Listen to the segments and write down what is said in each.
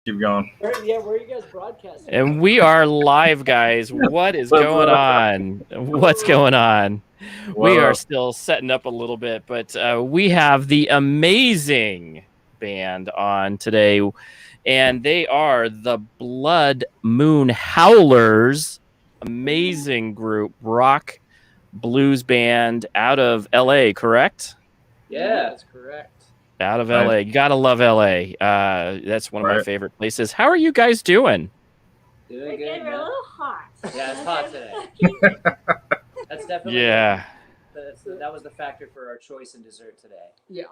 Keep going. Where are you guys broadcasting? And we are live, guys. What is going on? What's going on? We are still setting up a little bit, but we have the amazing band on today, and they are the Blood Moon Howlers. Amazing group, rock blues band out of LA, correct? Yeah, that's correct. Out of LA. You gotta love LA. That's one of my favorite places. How are you guys doing? Doing good. We're a little hot. Yeah, it's hot today. That's definitely that was the factor for our choice in dessert today. Yeah.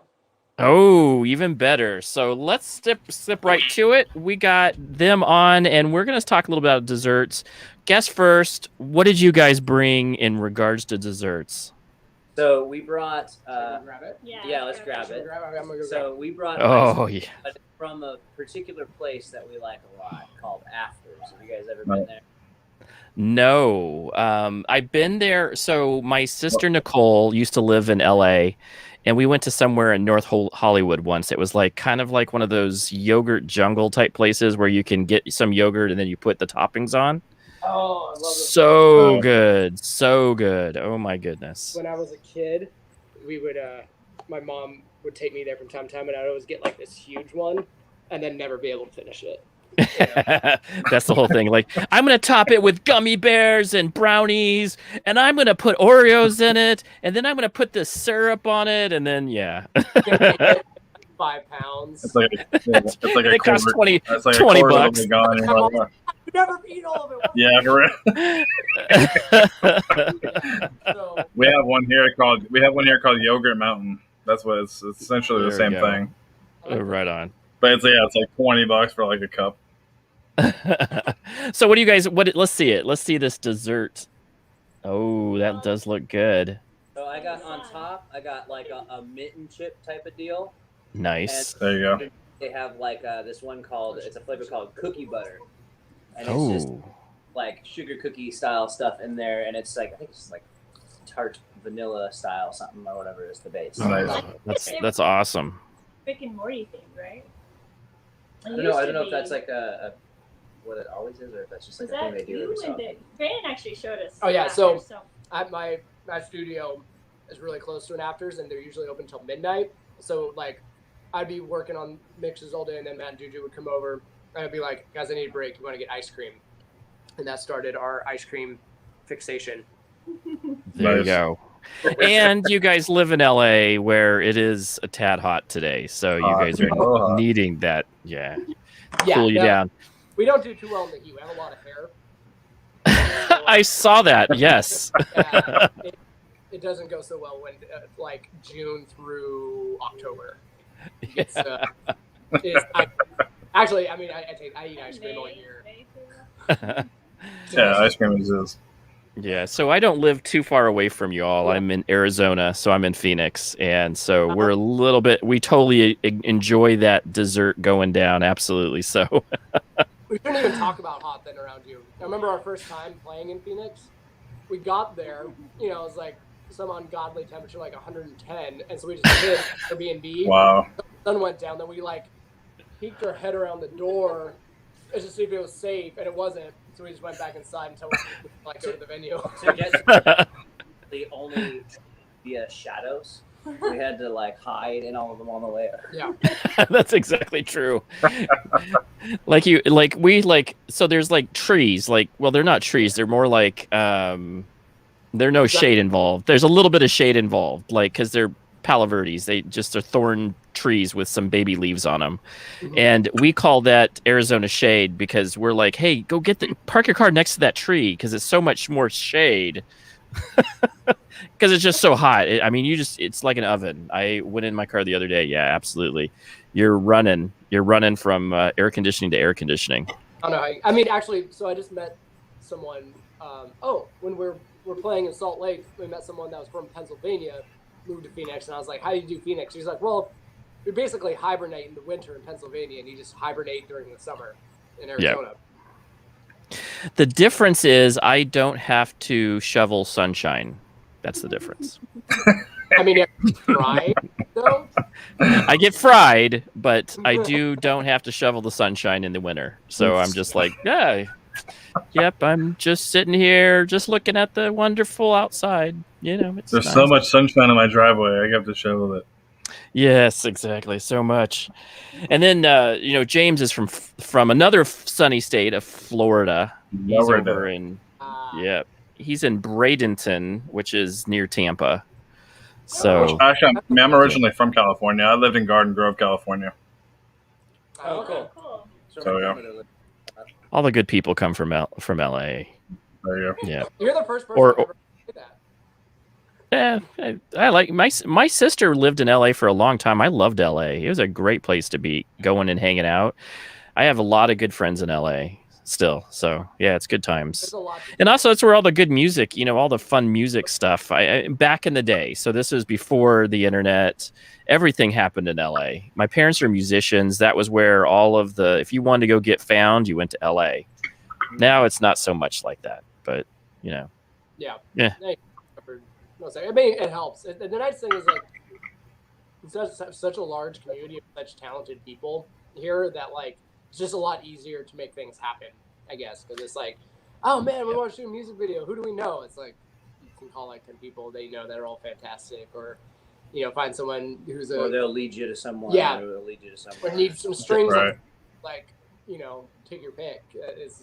Oh, even better. So let's step right to it. We got them on, and we're going to talk a little bit about desserts. Guess first, what did you guys bring in regards to desserts? So we brought. Grab it. Yeah, let's grab it. So we brought. From a particular place that we like a lot called Afters. Have you guys ever been there? No. I've been there. So my sister Nichole used to live in LA, and we went to somewhere in North Hollywood once. It was like kind of like one of those yogurt jungle type places where you can get some yogurt and then you put the toppings on. Oh, I love it. So good. So good. Oh my goodness. When I was a kid, we would my mom would take me there from time to time, and I'd always get like this huge one and then never be able to finish it. That's the whole thing. Like, I'm gonna top it with gummy bears and brownies, and I'm gonna put Oreos in it, and then I'm gonna put the syrup on it, and then 5 pounds. It's like a it costs $20 bucks. You never eat all of it. Yeah, for real. We have one here called Yogurt Mountain. That's what it's essentially the same thing. Oh, right on. But it's like $20 for like a cup. So what do you guys? Let's see it. Let's see this dessert. Oh, that does look good. So I got on top. I got like a mitten chip type of deal. Nice. And there you go. They have like this one called. It's a flavor called cookie butter. And it's just like sugar cookie style stuff in there, and it's like I think it's like tart vanilla style something or whatever is the base. Nice. That's awesome. Rick and Morty thing, right? I don't know if that's like a what it always is, or if that's just like a thing they do every so often. Brandon actually showed us. Oh yeah, so at my studio is really close to an Afters, and they're usually open until midnight. So like, I'd be working on mixes all day, and then Matt and Juju would come over. I'd be like, guys, I need a break. You want to get ice cream? And that started our ice cream fixation. There you go. And you guys live in LA where it is a tad hot today. So you guys are needing that. Cool you down. We don't do too well in the heat. We have a lot of hair. I saw that. Yes. It doesn't go so well when like June through October. Actually, I mean, I eat ice cream all year. Yeah, ice cream is. Yeah, so I don't live too far away from you all. I'm in Arizona, so I'm in Phoenix, and so we're a little bit. We totally enjoy that dessert going down. Absolutely. So we couldn't even talk about hot then around you. I remember our first time playing in Phoenix. We got there, it was like some ungodly temperature, like 110, and so we just hit Airbnb. Wow. The sun went down. Then we like peeked our head around the door just to see if it was safe, and it wasn't. So we just went back inside until we could like go to the venue. So the only via shadows. We had to like hide in all of them on the way up. Yeah. That's exactly true. So there's like trees, they're not trees, they're more like there's no shade involved. There's a little bit of shade involved, like because they're Palo Verdes. They just are thorn trees with some baby leaves on them. Mm-hmm. And we call that Arizona shade because we're like, hey, go park your car next to that tree because it's so much more shade. Because it's just so hot. It's like an oven. I went in my car the other day. Yeah, absolutely. You're running from air conditioning to air conditioning. I don't know. I mean, actually, so I just met someone. When we're playing in Salt Lake, we met someone that was from Pennsylvania, moved to Phoenix, and I was like, how do you do Phoenix? He's like, well, we basically hibernate in the winter in Pennsylvania, and you just hibernate during the summer in Arizona. Yep. The difference is I don't have to shovel sunshine. That's the difference. I mean, fried though. I get fried, but I don't have to shovel the sunshine in the winter. So I'm just like, yeah, yep. I'm just sitting here, just looking at the wonderful outside. You know, it's There's nice. so much sunshine in my driveway. I have to shovel it. Yes, exactly. So much. And then James is from another sunny state of Florida. He's over in he's in Bradenton, which is near Tampa. So actually, I'm originally from California. I lived in Garden Grove, California. Oh, cool. So yeah, all the good people come from LA. There you go. Yeah. You're the first person to ever say that. Yeah, I like my sister lived in LA for a long time. I loved LA. It was a great place to be going and hanging out. I have a lot of good friends in LA still. So yeah, it's good times. And also it's where all the good music, all the fun music stuff. I back in the day. So this was before the internet. Everything happened in LA. My parents are musicians. That was where all of if you wanted to go get found, you went to LA. Now it's not so much like that, but Yeah. Yeah. I mean, it helps. The nice thing is like it's such a large community of such talented people here that like it's just a lot easier to make things happen, I guess, because it's like, oh man, we want to shoot a music video. Who do we know? It's like you can call like 10 people they know that are all fantastic, or find someone who's or they'll lead you to someone. Yeah, or they'll lead you to someone. Or need some strings, right. like take your pick.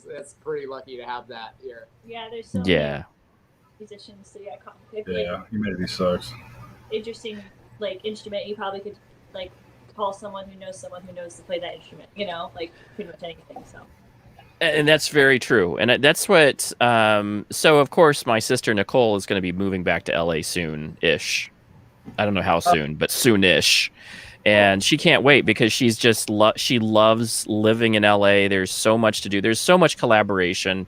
That's pretty lucky to have that here. Yeah, there's so many musicians, so yeah, humanity sucks. Interesting, like instrument. You probably could like call someone who knows to play that instrument. Like pretty much anything. So. And that's very true. And that's what. So of course, my sister Nichole is going to be moving back to LA soon-ish. I don't know how soon, but soon-ish. And she can't wait because she's just she loves living in LA. There's so much to do. There's so much collaboration.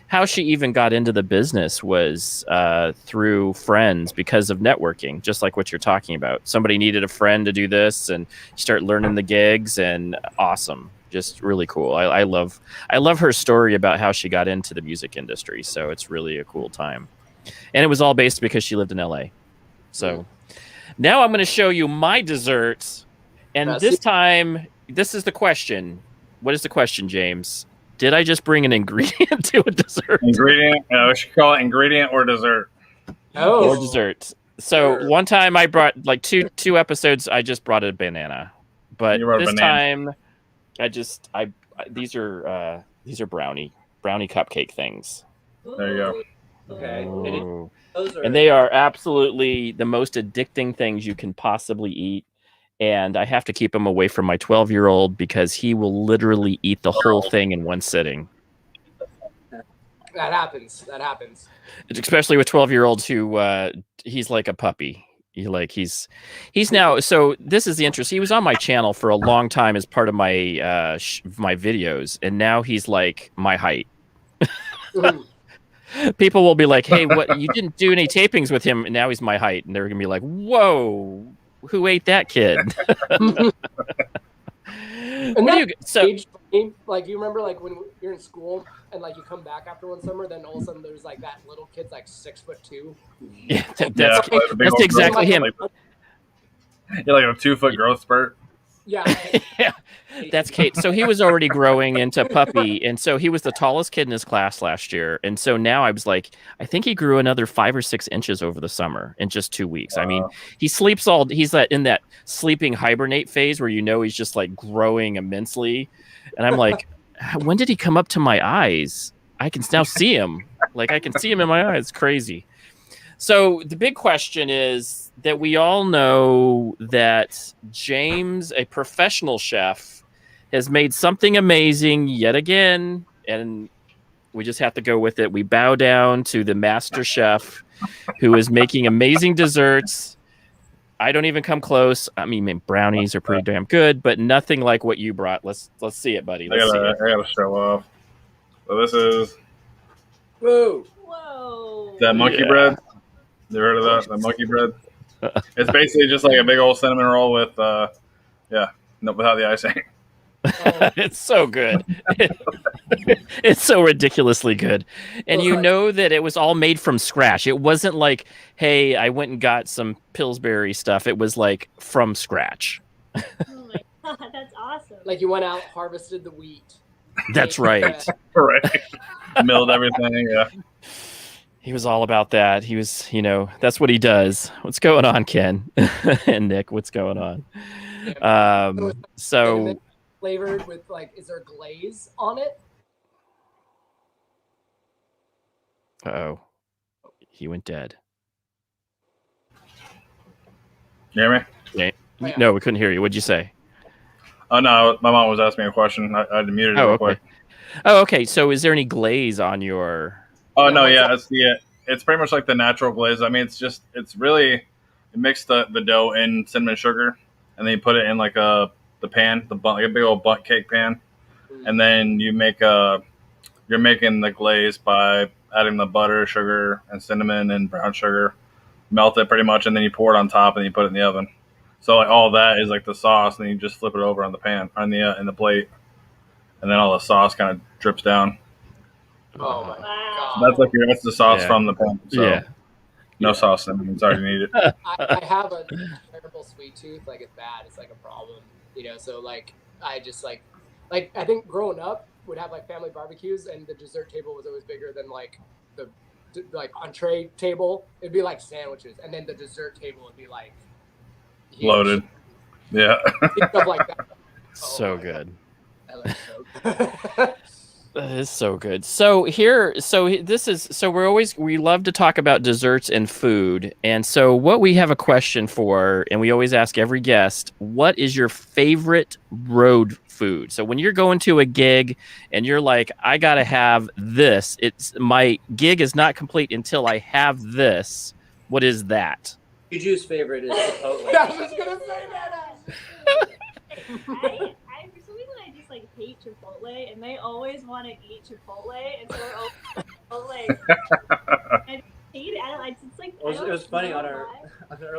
How she even got into the business was through friends because of networking, just like what you're talking about. Somebody needed a friend to do this, and you start learning the gigs, and awesome, just really cool. I love her story about how she got into the music industry. So it's really a cool time, and it was all based because she lived in LA. So now I'm going to show you my desserts, and this time, this is the question. What is the question, James? Did I just bring an ingredient to a dessert? Ingredient? We should call it ingredient or dessert. Oh, or dessert. So one time I brought like two episodes. I just brought a banana, but this time these are brownie cupcake things. There you go. Okay. And they are absolutely the most addicting things you can possibly eat. And I have to keep him away from my 12-year-old because he will literally eat the whole thing in one sitting. That happens. Especially with 12-year-olds who he's like a puppy. He's now. So this is the interest. He was on my channel for a long time as part of my my videos, and now he's like my height. People will be like, "Hey, what? You didn't do any tapings with him, and now he's my height," and they're gonna be like, "Whoa, who ate that kid?" And that age, like, you remember like when you're in school and like you come back after one summer, then all of a sudden there's like that little kid's like 6'2". Yeah, that's exactly him. You're like a 2-foot growth spurt. Yeah. Yeah, that's Kate. So he was already growing into puppy, and so he was the tallest kid in his class last year. And so now I was like, I think he grew another 5 or 6 inches over the summer in just 2 weeks. I mean, he sleeps he's in that sleeping hibernate phase where he's just like growing immensely. And I'm like, when did he come up to my eyes? I can now see him. Like I can see him in my eyes. It's crazy. So the big question is that we all know that James, a professional chef, has made something amazing yet again, and we just have to go with it. We bow down to the master chef who is making amazing desserts. I don't even come close. I mean, brownies are pretty damn good, but nothing like what you brought. Let's see it, buddy. I gotta show off. So this is Whoa. that monkey bread. You heard of that? The monkey bread? It's basically just like a big old cinnamon roll with, without the icing. It's so good. It's so ridiculously good. And you know that it was all made from scratch. It wasn't like, hey, I went and got some Pillsbury stuff. It was like from scratch. Oh my god, that's awesome. Like you went out, harvested the wheat. That's right. Right. Milled everything. Yeah. He was all about that. He was, that's what he does. What's going on, Ken? And Nick, what's going on? So flavored with is there glaze on it? Uh-oh. He went dead. You hear me? Yeah. No, we couldn't hear you. What'd you say? Oh, no. My mom was asking me a question. I had to mute it real quick. Oh, okay. So is there any glaze on your... Oh, no, yeah. It's pretty much like the natural glaze. I mean, you mix the dough in cinnamon sugar, and then you put it in like the pan, like a big old bundt cake pan. And then you're making the glaze by adding the butter, sugar, and cinnamon and brown sugar. Melt it pretty much, and then you pour it on top, and you put it in the oven. So like all that is like the sauce, and then you just flip it over on the pan, on the in the plate, and then all the sauce kind of drips down. Oh my god! That's the sauce from the pan. So no sauce in it. It's already needed. I have a terrible sweet tooth. Like it's bad. It's like a problem. So I just I think growing up would have family barbecues, and the dessert table was always bigger than the entree table. It'd be like sandwiches, and then the dessert table would be huge. Loaded. Yeah. Stuff like that. So good. I like so That is so good. So we love to talk about desserts and food. And so what we have a question for, and we always ask every guest, what is your favorite road food? So when you're going to a gig and you're like, I got to have this, my gig is not complete until I have this. What is that? Juju's favorite is Chipotle. I was gonna say that. I for some reason I just hate Chipotle, and they always want to eat Chipotle, and so we're always Chipotle. I hate it. It was funny on our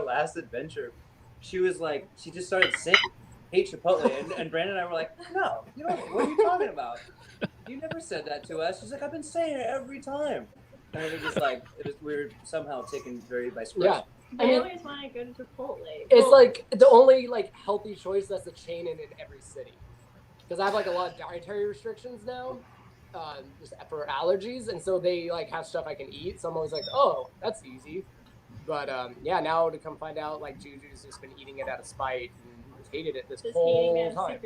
last adventure. She was she just started saying hate Chipotle, and Brandon and I were like, no, what are you talking about? You never said that to us. She's like, I've been saying it every time, and it was we were somehow taken very by surprise. Yeah. I always want to go to Chipotle. It's the only healthy choice that's a chain in every city. Because I have a lot of dietary restrictions now, just for allergies, and so they have stuff I can eat. So I'm always oh, that's easy. But now to come find out Juju's just been eating it out of spite and just hated it this whole time.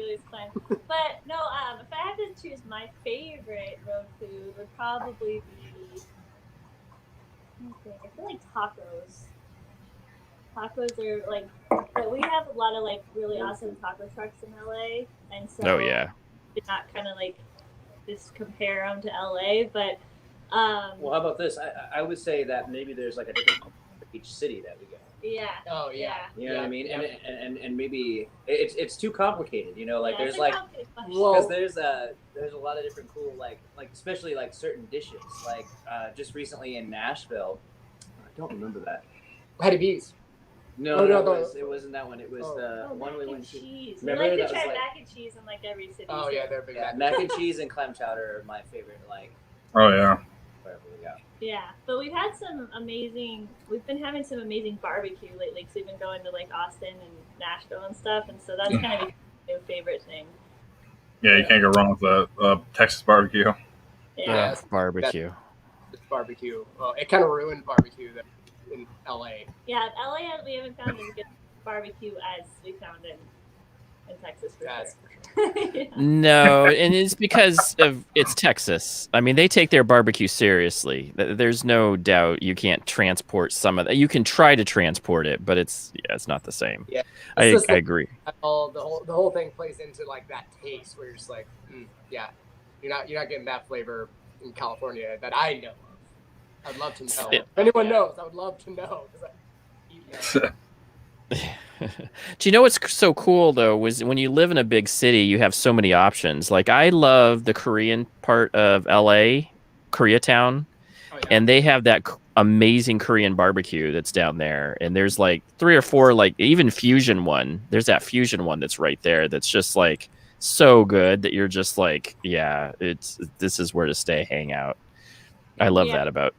But no, if I had to choose my favorite road food, would probably be. I feel like tacos. Tacos are but we have a lot of really awesome taco trucks in LA, and so did not kind of just compare them to LA, but well, how about this? I would say that maybe there's a different for each city that we go. Yeah. Oh yeah. You know what I mean? And maybe it's too complicated. There's well, because there's a lot of different cool especially certain dishes. Just recently in Nashville, I don't remember that. Hattie B's. No, it wasn't that one. It was the one we went to. Cheese. Remember we like that to try was mac and cheese in every city. Oh yeah, they're big. Mac and cheese and clam chowder are my favorite. Oh yeah. Wherever we go. Yeah, but we've been having some amazing barbecue lately. Cause we've been going to Austin and Nashville and stuff, and so that's kind of a new favorite thing. Yeah, you can't go wrong with the Texas barbecue. Yeah, barbecue. It's barbecue. Well, it kind of ruined barbecue in LA. Yeah, LA we haven't found as good barbecue as we found in Texas for sure. Yeah. No, and it's because it's Texas. I mean, they take their barbecue seriously. There's no doubt you can't transport some of that. You can try to transport it, but it's not the same. Yeah, I agree. The whole thing plays into that taste where you're just yeah, you're not getting that flavor in California that I know of. I'd love to know. If anyone knows, I would love to know. Do you know what's so cool though? Was when you live in a big city, you have so many options. I love the Korean part of LA, Koreatown, and they have that amazing Korean barbecue that's down there. And there's 3 or 4, even Fusion one. There's that Fusion one that's right there. That's just so good that you're just like, yeah, this is where to stay, hang out. I love that about.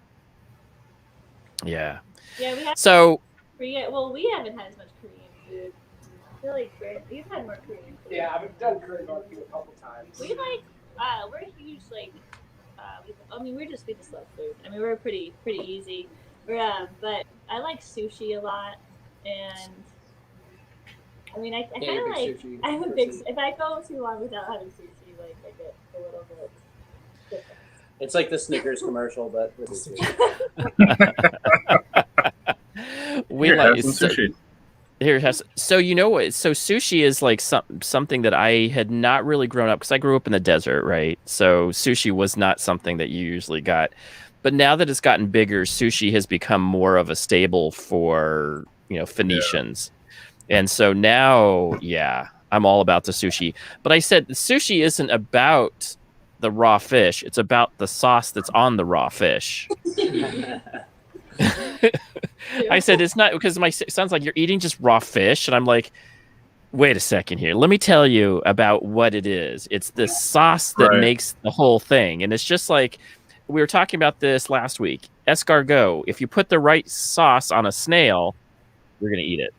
Yeah. Yeah, we have so Korean. Well, we haven't had as much Korean food. I feel like you've had more Korean food. Yeah, I've done Korean barbecue a couple times. We like we're huge like we just love food. I mean, we're pretty easy. But I like sushi a lot, and I mean, I kind of like sushi. I'm a big. If I go too long without having sushi, like I get a little bit different. It's like the Snickers commercial, but with sushi. We like some sushi. So you know what? So sushi is like something that I had not really grown up, because I grew up in the desert, right? So sushi was not something that you usually got. But now that it's gotten bigger, sushi has become more of a staple for, Phoenicians. Yeah. And so now, I'm all about the sushi. But I said sushi isn't about the raw fish. It's about the sauce that's on the raw fish. I said it's not, because my son's like, you're eating just raw fish. And I'm like, wait a second here. Let me tell you about what it is. It's the sauce that makes the whole thing. And it's just like, we were talking about this last week. Escargot. If you put the right sauce on a snail, you're going to eat it.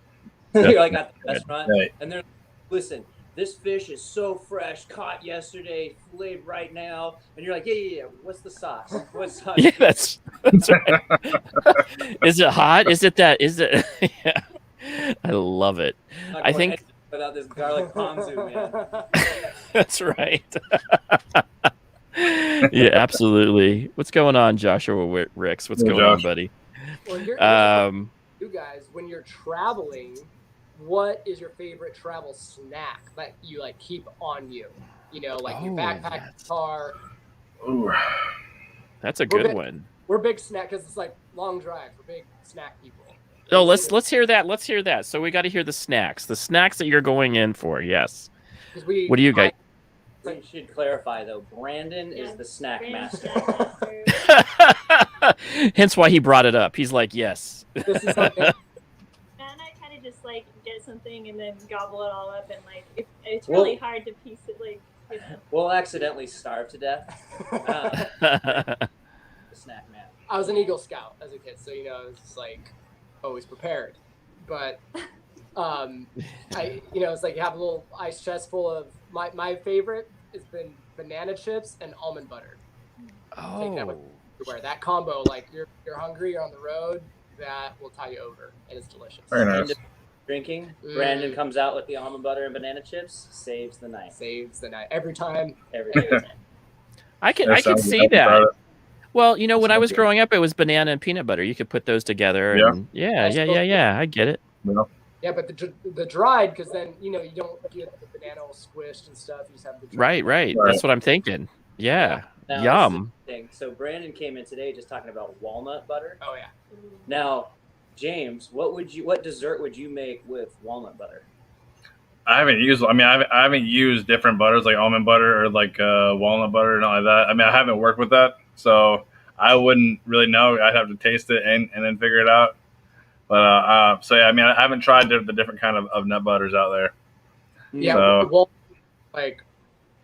You're like at the restaurant, and they're like, listen, this fish is so fresh, caught yesterday, filleted right now. And you're like, yeah. What's the sauce? What's sauce? Yeah, that's right. Is it hot? Is it that? Is it? Yeah. I love it. I think without this garlic ponzu, man. That's right. Yeah, absolutely. What's going on, Joshua Ricks? What's going on, buddy? Well, you guys, when you're traveling, what is your favorite travel snack that you like keep on you? Your backpack, car. Ooh. That's a good one. We're big snack, because it's like long drive. We're big snack people. Oh, let's hear that. Let's hear that. So we got to hear the snacks. The snacks that you're going in for. Yes. What do you guys? We should clarify, though. Brandon is the snack master. Hence why he brought it up. He's like, yes. This is something. And I kind of just like get something and then gobble it all up, and like it's really hard to piece it. Like, we'll accidentally starve to death. The snack man. I was an Eagle Scout as a kid, so I was just like always prepared. But it's like you have a little ice chest full of my favorite has been banana chips and almond butter. Oh, take that with everywhere. That combo, like you're hungry, you're on the road, that will tie you over, and it's delicious. Very nice. Drinking. Brandon comes out with the almond butter and banana chips. Saves the night. Every time. I can see that. Well, when I was growing up, it was banana and peanut butter. You could put those together. Yeah. And I get it. Yeah. Yeah, but the dried, because then you don't get the banana all squished and stuff. You just have the dried. Right. That's what I'm thinking. Yeah. Now, yum. So Brandon came in today just talking about walnut butter. Oh yeah. Now, James, what dessert would you make with walnut butter? I haven't used different butters like almond butter or like walnut butter and all like that. I mean, I haven't worked with that, so I wouldn't really know. I'd have to taste it and then figure it out. But I haven't tried the different kind of nut butters out there. Yeah, so.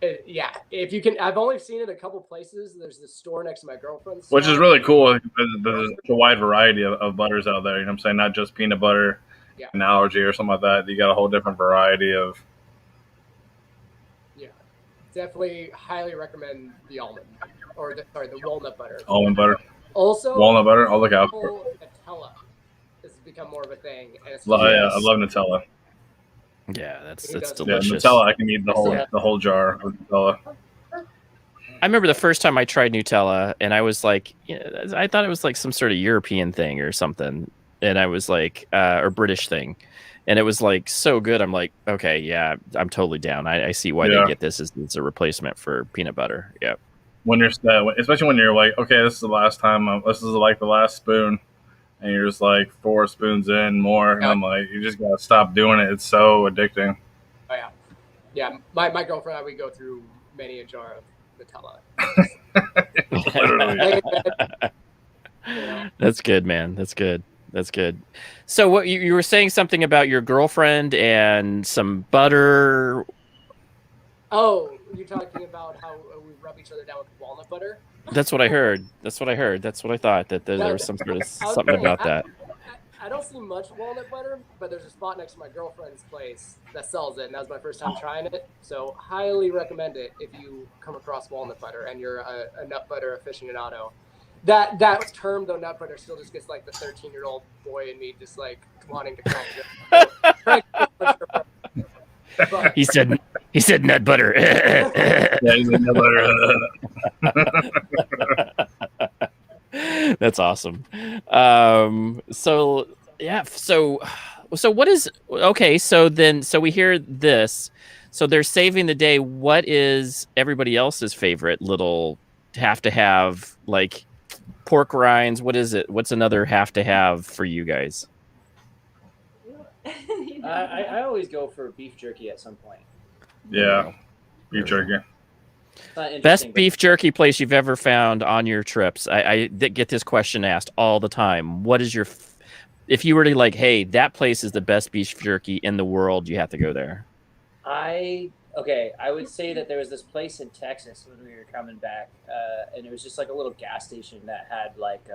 If you can, I've only seen it a couple places. There's this store next to my girlfriend's, which is really cool. There's a wide variety of butters out there. You know what I'm saying? Not just peanut butter, an allergy or something like that. You got a whole different variety of. Yeah, definitely highly recommend the almond the walnut butter. Almond butter. Also, walnut butter. I'll look out for it. Nutella has become more of a thing. And it's I love Nutella. Yeah, that's delicious. Yeah, Nutella, I can eat the whole jar of Nutella. I remember the first time I tried Nutella, and I was like, I thought it was like some sort of European thing or something, and I was like, or British thing, and it was like so good. I'm like, okay, yeah, I'm totally down. I see why they get this. It's a replacement for peanut butter. Yeah. When you're, especially when you're like, okay, this is the last time. This is like the last spoon. And you're just like 4 spoons in more. And I'm like, you just gotta stop doing it. It's so addicting. Oh yeah. My girlfriend and I, we go through many a jar of Nutella. Literally. That's good, man. That's good. So what you were saying something about your girlfriend and some butter. Oh, you're talking about how we rub each other down with walnut butter? That's what I heard. That's what I heard. That's what I thought. That there was some sort of something about that. I don't see much walnut butter, but there's a spot next to my girlfriend's place that sells it, and that was my first time trying it. So highly recommend it if you come across walnut butter and you're a nut butter aficionado. That term though, nut butter, still just gets like the 13-year-old boy in me just like wanting to come. He said nut butter. Yeah, he's a nut butter. That's awesome. So what is okay? So we hear this. So they're saving the day. What is everybody else's favorite little have to have, like pork rinds? What is it? What's another have to have for you guys? I always go for beef jerky at some point. Yeah, beef jerky. Best beef jerky place you've ever found on your trips. I get this question asked all the time. What is your, if you were to like, hey, that place is the best beef jerky in the world, you have to go there. I would say that there was this place in Texas when we were coming back, and it was just like a little gas station that had like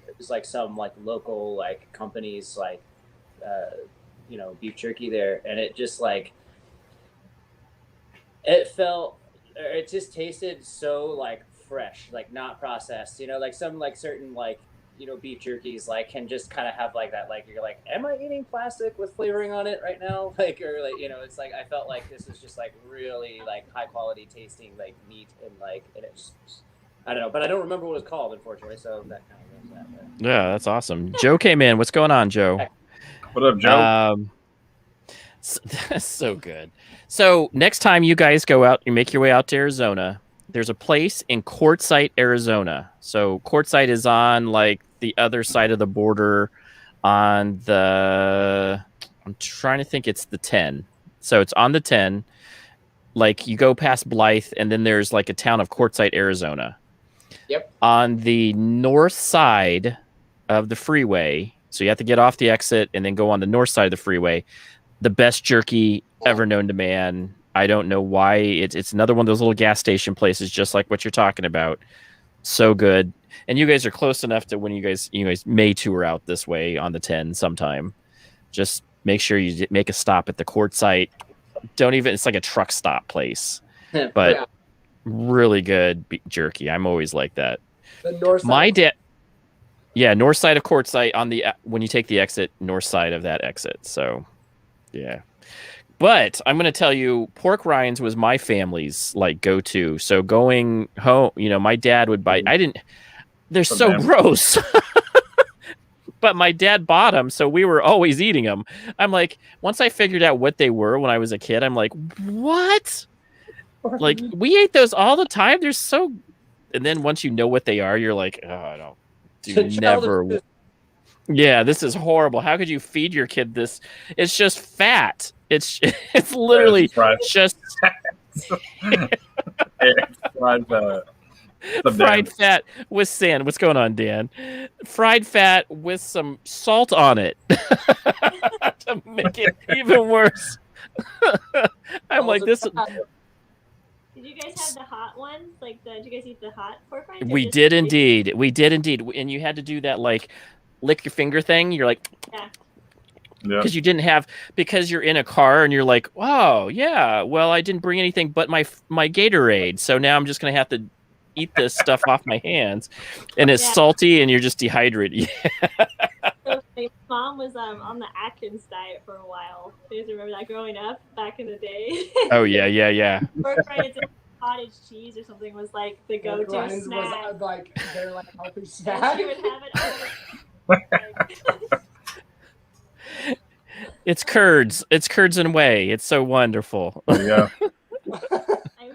it was like some like local like companies like beef jerky there, and it just like it just tasted so like fresh, like not processed, like some like certain like beef jerkies like can just kind of have like that, like you're like, am I eating plastic with flavoring on it right now, like, or like it's like I felt like this was just like really like high quality tasting like meat, and it's I don't know, but I don't remember what it was called, unfortunately, so that kind of goes that way. Yeah, that's awesome. Joe came in. What's going on, Joe? What up, Joe? That's so good. So next time you guys go out, you make your way out to Arizona, there's a place in Quartzsite, Arizona. So Quartzsite is on like the other side of the border on the, I'm trying to think, it's the 10. So it's on the 10. Like you go past Blythe and then there's like a town of Quartzsite, Arizona. Yep. On the north side of the freeway, so you have to get off the exit and then go on the north side of the freeway. The best jerky ever known to man. I don't know why. It's another one of those little gas station places, just like what you're talking about. So good. And you guys are close enough to when you guys may tour out this way on the 10 sometime. Just make sure you make a stop at the Quartzsite. It's like a truck stop place. But Yeah. really good jerky. I'm always like that. The north side. My dad. Yeah, north side of Quartzsite on the when you take the exit, north side of that exit. So, yeah. But I'm going to tell you, pork rinds was my family's like go-to. So going home, my dad would buy. They're so gross. But my dad bought them, so we were always eating them. I'm like, once I figured out what they were when I was a kid, I'm like, what? Like we ate those all the time. They're so. And then once you know what they are, you're like, oh, I don't. Never. Yeah, this is horrible. How could you feed your kid this? It's just fat. It's literally just fried fat. Fried fat with sand. What's going on, Dan? Fried fat with some salt on it to make it even worse. I'm like this. Did you guys have the hot ones? Did you guys eat the hot pork rinds? We did indeed. We did indeed. And you had to do that like lick your finger thing. You're like, yeah. Because you didn't have, because you're in a car and you're like, oh yeah, well I didn't bring anything but my Gatorade, so now I'm just gonna have to eat this stuff off my hands, and it's salty and you're just dehydrated. So my mom was on the Atkins diet for a while. You guys remember that growing up back in the day? Oh yeah. Pork rinds and cottage cheese or something was like the go-to snack. Was, like they're like healthy snack. She would have it. It's curds. It's curds and whey. It's so wonderful. Yeah. We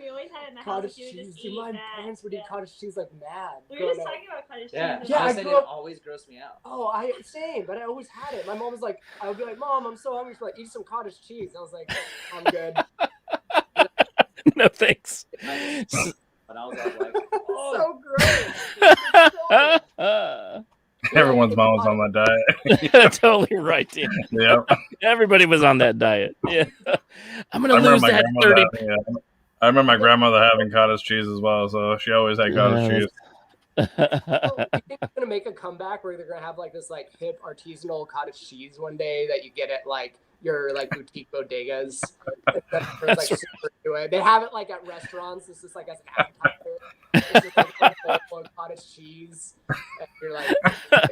always had it in the house. Cottage cheese. My parents would eat cottage cheese like mad. We were just talking about cottage cheese. Yeah, I it always grossed me out. Oh, same, but I always had it. My mom was like, I would be like, Mom, I'm so hungry. She's like, eat some cottage cheese. I was like, I'm good. No thanks. But I was like, oh, so gross. Everyone's mom was on that diet. Totally right, Dan. Yeah. Everybody was on that diet. Yeah. I'm gonna lose that 30. I remember my grandmother having cottage cheese as well, so she always had cottage cheese. You think it's gonna make a comeback where they're gonna have like this like hip artisanal cottage cheese one day that you get at like your like boutique bodegas? Like, super good. They have it like at restaurants. It's just like as an appetizer. It's just like a bowl of cottage cheese, and you're like, got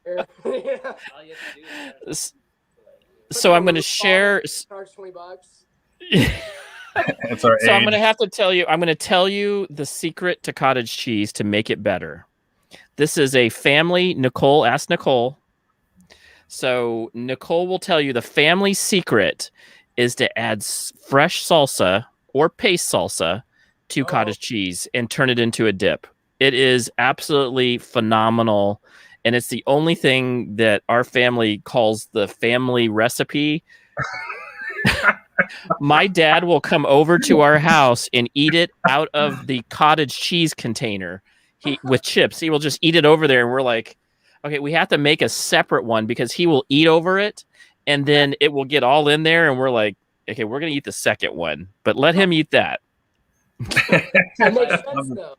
here. All you have to do is So I'm going to share. Charge $20. It's our So I'm age. going to have to tell you. I'm going to tell you the secret to cottage cheese to make it better. This is a family. Nichole, ask Nichole. So Nichole will tell you the family secret is to add fresh salsa or paste salsa to cottage cheese and turn it into a dip. It is absolutely phenomenal. And it's the only thing that our family calls the family recipe. My dad will come over to our house and eat it out of the cottage cheese container with chips. He will just eat it over there. And we're like, okay, we have to make a separate one because he will eat over it. And then it will get all in there. And we're like, okay, we're going to eat the second one, but let him eat that. That makes sense, though.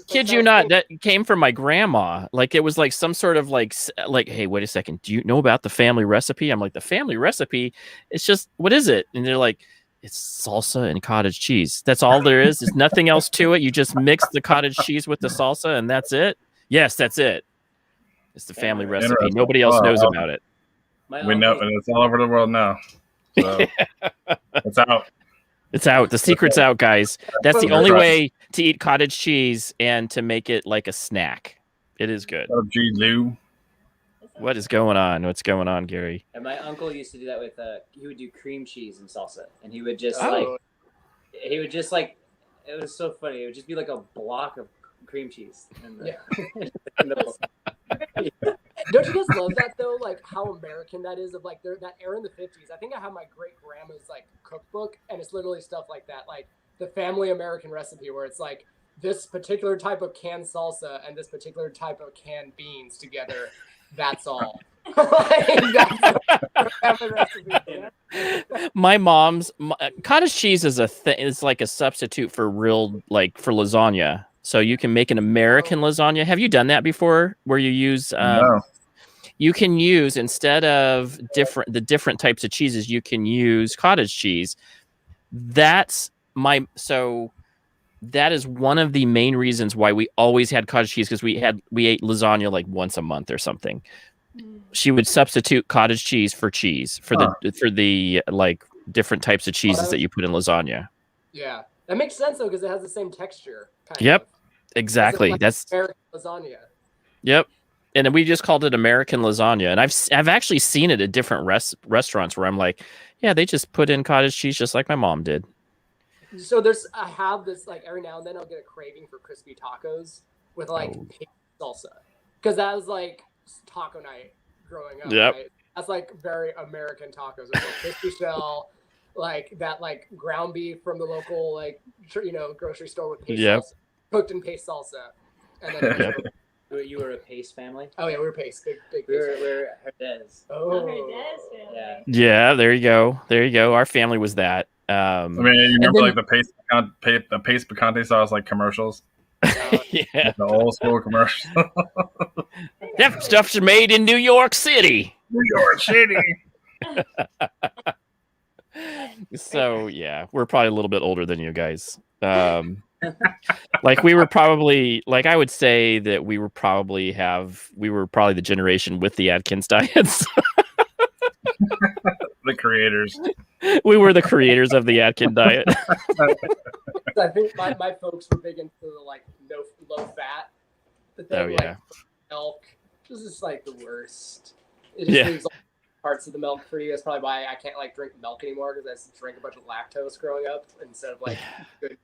Kid you not, that came from my grandma. Like it was like some sort of like, hey, wait a second. Do you know about the family recipe? I'm like, the family recipe? It's just, what is it? And they're like, it's salsa and cottage cheese. That's all there is. There's nothing else to it. You just mix the cottage cheese with the salsa and that's it. Yes, that's it. It's the family recipe. Nobody else knows about it. We know, and it's all over the world now. So it's out. It's out. The secret's out, guys. That's the only way to eat cottage cheese and to make it like a snack. It is good. What is going on? What's going on, Gary? And my uncle used to do that with he would do cream cheese and salsa, and he would just like it was so funny. It would just be like a block of cream cheese. Don't you guys love that though? Like how American that is of like that era in the 50s. I think I have my great grandma's like cookbook, and it's literally stuff like that, like the family American recipe, where it's like this particular type of canned salsa and this particular type of canned beans together. That's all. My mom's cottage cheese is is like a substitute for for lasagna. So you can make an American lasagna. Have you done that before? Where you use No. You can use, instead of the different types of cheeses, you can use cottage cheese. That is one of the main reasons why we always had cottage cheese, because we ate lasagna like once a month or something. She would substitute cottage cheese for the like different types of cheeses that you put in lasagna. Yeah, that makes sense though, because it has the same texture. Yep, exactly. That's American lasagna. Yep. And then we just called it American lasagna. And I've actually seen it at different restaurants where I'm like, yeah, they just put in cottage cheese just like my mom did. So I have this, like, every now and then I'll get a craving for crispy tacos with like salsa, because that was like taco night growing up. Yep. Right? That's like very American tacos. It's like crispy shell, like that, like ground beef from the local like grocery store with paste salsa, cooked in paste salsa, and then You were a Pace family? Oh yeah, we were Pace. Big we were Herdez. Oh, Herdez family. Yeah, there you go. Our family was that. I mean, you remember like the paste picante sauce, like commercials? Yeah. The old school commercials. That stuff's made in New York City. New York City. So yeah, we're probably a little bit older than you guys. Like we were probably, like I would say that we were probably the generation with the Atkins diets. The creators. We were the creators of the Atkins diet. I think my folks were big into the like low fat. The thing, like milk. This is like the worst. It just leaves parts of the milk for you. That's probably why I can't like drink milk anymore, because I used to drink a bunch of lactose growing up instead of like good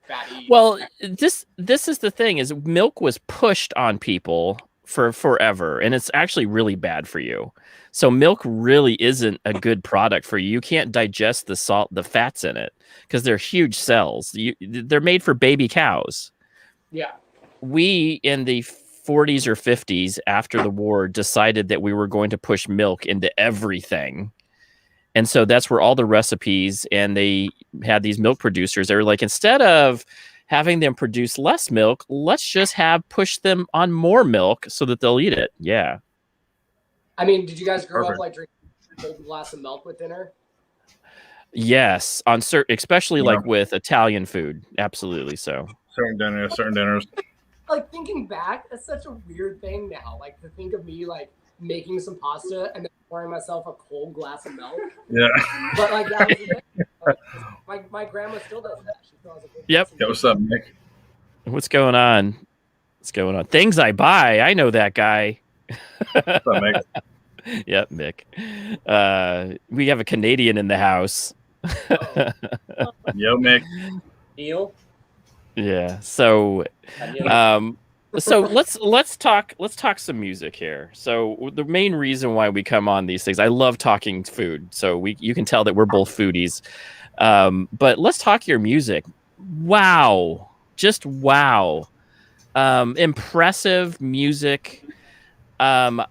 fatty. Well, this is the thing, is milk was pushed on people for forever, and it's actually really bad for you. So milk really isn't a good product for you. You can't digest the fats in it, because they're huge cells. They're made for baby cows. Yeah. We in the 40s or 50s after the war decided that we were going to push milk into everything. And so that's where all the recipes, and they had these milk producers. They were like, instead of having them produce less milk, let's just push them on more milk so that they'll eat it. Yeah. I mean, did you guys grow Perfect. up like drinking a whole glass of milk with dinner? Yes, on certain, especially like with Italian food. Absolutely. So certain dinners. Like thinking back, that's such a weird thing now. Like to think of me like making some pasta and then pouring myself a cold glass of milk. Yeah. But like that was the thing. My grandma still does that. She still has a cold Yep. glass of Yeah, milk. what's up, Nick? What's going on? What's going on? Things I buy. I know that guy. What's up, Nick? Yep, Mick. We have a Canadian in the house. Yo, Mick. Neil. Yeah. So, so let's talk some music here. So the main reason why we come on these things, I love talking food. So you can tell that we're both foodies. But let's talk your music. Wow. Just wow. Impressive music. And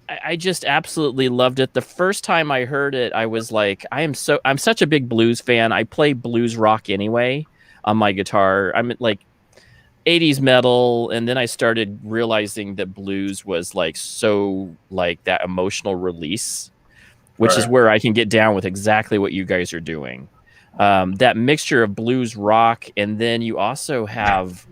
I just absolutely loved it. The first time I heard it, I was like, I'm such a big blues fan. I play blues rock anyway on my guitar. I'm like 80s metal, and then I started realizing that blues was like so like that emotional release, which is where I can get down with exactly what you guys are doing. That mixture of blues rock, and then you also have,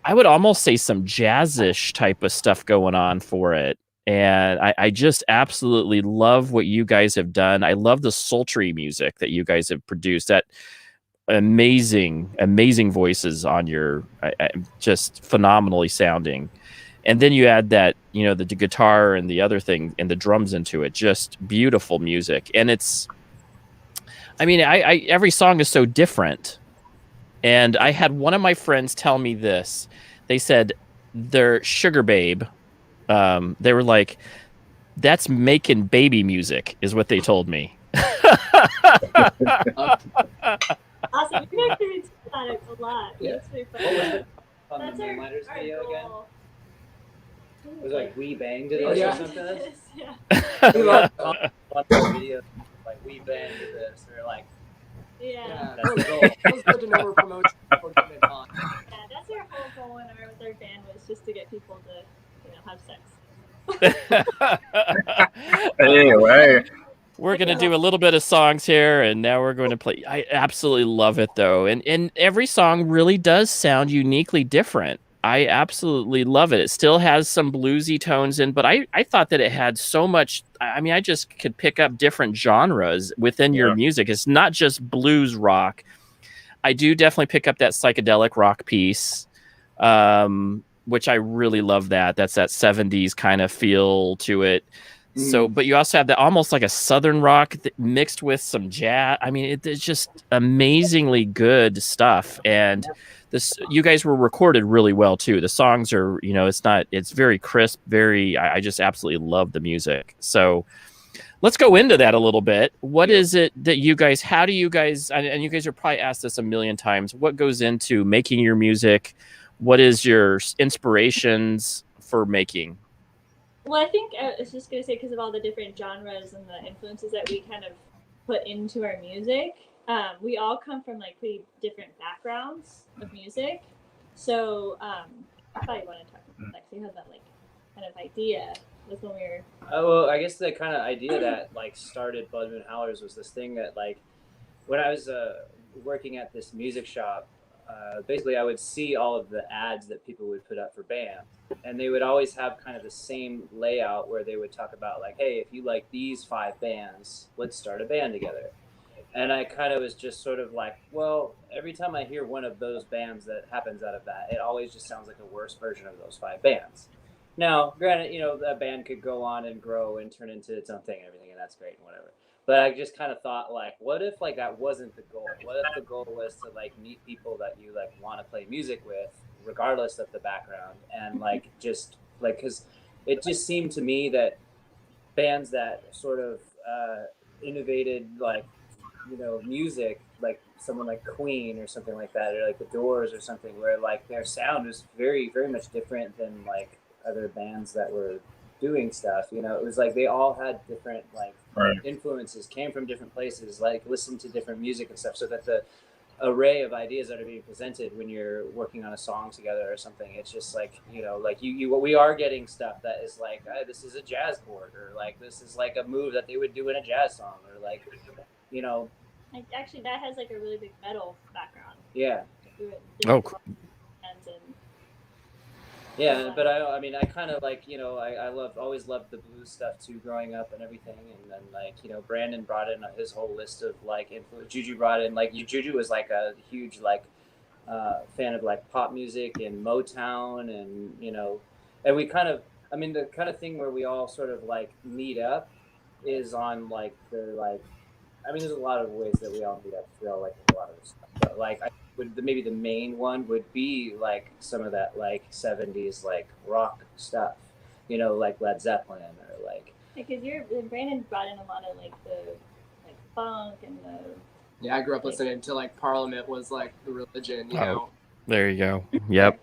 I would almost say, some jazzish type of stuff going on for it. And I just absolutely love what you guys have done. I love the sultry music that you guys have produced. That amazing voices on your, just phenomenally sounding. And then you add that, the guitar and the other thing and the drums into it. Just beautiful music. And it's, I mean, every song is so different. And I had one of my friends tell me this. They said their Sugar Babe, they were like, that's making baby music, is what they told me. Awesome. You actually talk about it a lot. Yeah. That's pretty What was funny. it on That's the our Moonlighters video again? goal. It was like we banged it Oh, or yeah. something. Yeah. We love on the video like we banged this. We were like, Yeah. that's the goal. It was good to know we're promoting before getting it on. Yeah, that's our whole goal with our band, was just to get people to, have sex. Anyway, We're going to do a little bit of songs here, and now we're going to play. I absolutely love it, though. And every song really does sound uniquely different. I absolutely love it. It still has some bluesy tones in, but I thought that it had so much. I mean, I just could pick up different genres within your music. It's not just blues rock. I do definitely pick up that psychedelic rock piece, which I really love that. That's that 70s kind of feel to it. So, but you also have that almost like a southern rock mixed with some jazz. I mean, it's just amazingly good stuff. And you guys were recorded really well too. The songs are, it's very crisp, I just absolutely love the music. So let's go into that a little bit. What is it that how do you guys, and you guys are probably asked this a million times, what goes into making your music? What is your inspirations for making? Well, I think I was just going to say, because of all the different genres and the influences that we kind of put into our music, we all come from like pretty different backgrounds of music. So I thought you wanted to talk about that, because you had that like kind of idea with when we were... Oh, well, I guess the kind of idea that like started Blood Moon Howlers was this thing that like when I was working at this music shop, basically I would see all of the ads that people would put up for bands, and they would always have kind of the same layout where they would talk about like, hey, if you like these 5 bands, let's start a band together. And I kind of was just sort of like, well, every time I hear one of those bands that happens out of that, it always just sounds like a worse version of those 5 bands. Now, granted, that band could go on and grow and turn into its own thing and everything, and that's great and whatever. But I just kind of thought, like, what if like that wasn't the goal? What if the goal was to like meet people that you like want to play music with, regardless of the background, and like just like, because it just seemed to me that bands that sort of innovated like music, like someone like Queen or something like that, or like the Doors or something, where like their sound was very, very much different than like other bands that were doing stuff. You know, it was like they all had different like Right. influences, came from different places, like listened to different music and stuff, so that the array of ideas that are being presented when you're working on a song together or something, it's just like, you know, like we are getting stuff that is like, this is a jazz chord, or like this is like a move that they would do in a jazz song, or like, you know, like actually that has like a really big metal background. yeah. Oh. Yeah, but I mean, I kind of like, you know, I always loved the blues stuff too, growing up and everything. And then like, you know, Brandon brought in his whole list of like influence. Juju brought in like, Juju was like a huge like fan of like pop music and Motown, and you know, and we kind of, I mean, the kind of thing where we all sort of like meet up is on like the like, I mean, there's a lot of ways that we all meet up. We all like a lot of stuff, but like maybe the main one would be like some of that like 70s like rock stuff, you know, like Led Zeppelin, or like, because Brandon brought in a lot of like the like funk and the, yeah, I grew up listening to like Parliament was like the religion, you know. There you go. Yep.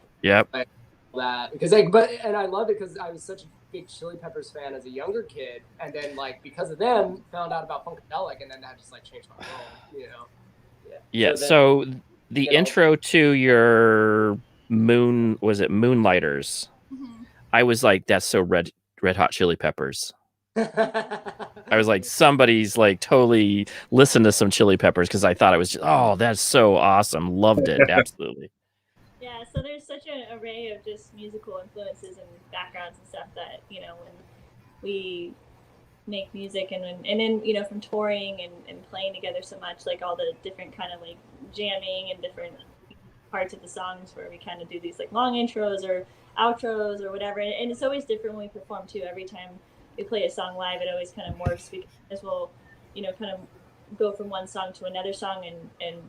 Like, that because like, but and I love it because I was such a big Chili Peppers fan as a younger kid, and then like because of them found out about Funkadelic, and then that just like changed my world, you know. Yeah. So the intro to your Moonlighters. mm-hmm. I was like, that's so red hot Chili Peppers. I was like, somebody's like totally listened to some Chili Peppers, because I thought it was just, oh, that's so awesome. Loved it. Absolutely. Yeah, so there's such an array of just musical influences and backgrounds and stuff that, you know, when we make music and then, you know, from touring and playing together so much, like all the different kind of like jamming and different parts of the songs where we kind of do these like long intros or outros or whatever. And it's always different when we perform too. Every time we play a song live, it always kind of morphs, because we'll, you know, kind of go from one song to another song and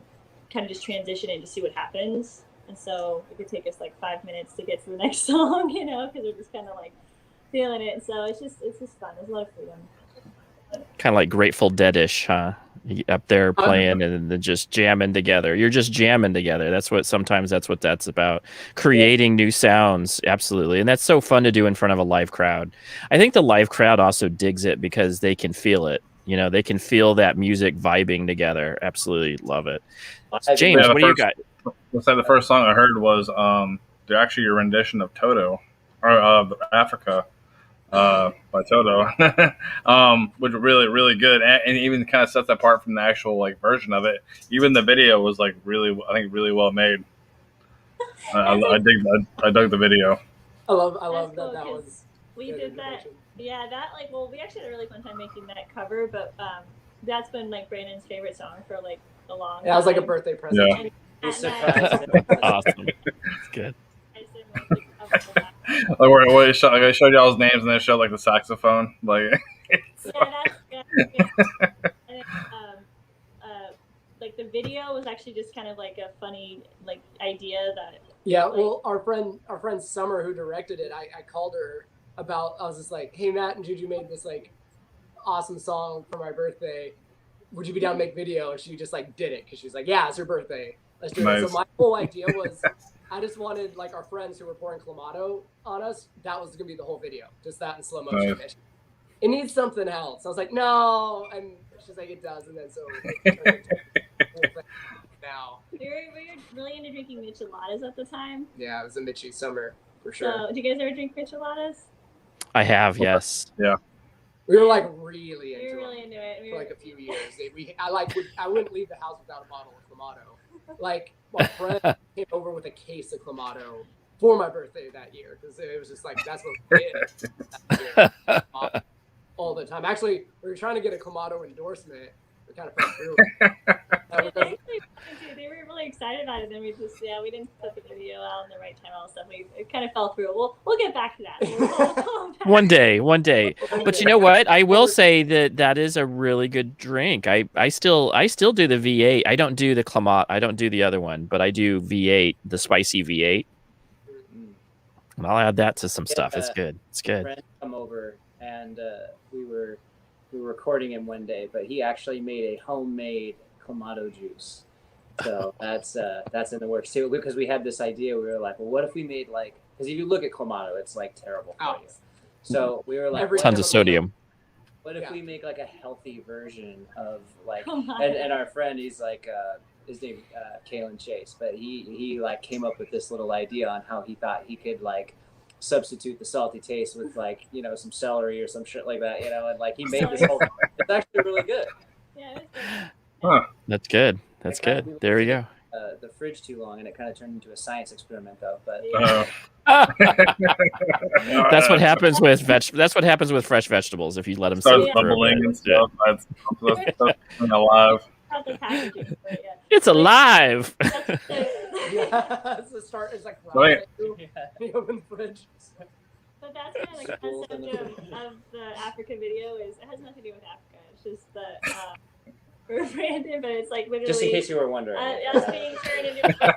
kind of just transition it to see what happens. And so it could take us like 5 minutes to get to the next song, you know, because we're just kind of like feeling it. So it's just fun. There's a lot of freedom. Kind of like Grateful Dead-ish, huh? Up there playing and then just jamming together. You're just jamming together. That's what that's about. Creating new sounds. Absolutely. And that's so fun to do in front of a live crowd. I think the live crowd also digs it because they can feel it. You know, they can feel that music vibing together. Absolutely love it. James, what do you got? Let's say the first song I heard was actually your rendition of Toto, or Africa, by Toto, which was really, really good, and even kind of sets apart from the actual like version of it. Even the video was like really, I think, really well made. I dug the video. I love cool, that was. We did that. Yeah, that like, well, we actually had a really fun time making that cover, but that's been like Brandon's favorite song for like a long time. Yeah, it was like a birthday present. Yeah. Awesome. That's good. Like where I showed y'all's names and then showed like the saxophone, like. That's good. And, like the video was actually just kind of like a funny like idea that. Yeah, like, well, our friend Summer, who directed it, I called her about. I was just like, hey, Matt and Juju made this like awesome song for my birthday. Would you be down to make video? And she just like did it because she was like, yeah, it's her birthday. Let's do it. So my whole idea was, I just wanted like our friends who were pouring Clamato on us. That was gonna be the whole video, just that in slow motion. Nice. It needs something else. I was like, no, and she's like, it does. And then so now. Were you really into drinking micheladas at the time? Yeah, it was a Mitchie summer for sure. So, do you guys ever drink micheladas? I have, yes. Yeah. We were like really into it for like a few years. I wouldn't leave the house without a bottle of Clamato. Like my friend came over with a case of Clamato for my birthday that year because it was just like that's what we did all the time. Actually, we were trying to get a Clamato endorsement. We kind of fell through it. They were really excited about it. Then we didn't put the video out in the right time. All the stuff it kind of fell through. We'll get back to that. One day. But you know what? I will say that is a really good drink. I still do the V8. I don't do the Clamato. I don't do the other one, but I do V8, the spicy V8. And I'll add that to some stuff. It's good. It's good. A friend come over and we were recording him one day, but he actually made a homemade Clamato juice. So that's in the works too, because we had this idea. We were like, well, what if we made like, because if you look at Clamato, it's like terrible for you. So we were like, Tons of sodium. What if we make like a healthy version of like, Oh my. and our friend, he's like, his name Kalen Chase, but he like came up with this little idea on how he thought he could like substitute the salty taste with like, you know, some celery or some shit like that, you know, and like he made this whole. It's actually really good. Yeah, it was good. Huh. That's good. That's good. There we go. The fridge too long, and it kind of turned into a science experiment, though. But That's what happens with That's what happens with fresh vegetables if you let them sit. Starts bubbling and stuff. That's alive. Not the packaging, but yeah. It's alive. Yeah, it's the start. It's like Right. the open fridge. But that's kind of like the concept of the Africa video is it has nothing to do with Africa. It's just that we're branded, but it's like literally. just in case you were wondering. Us being turned into.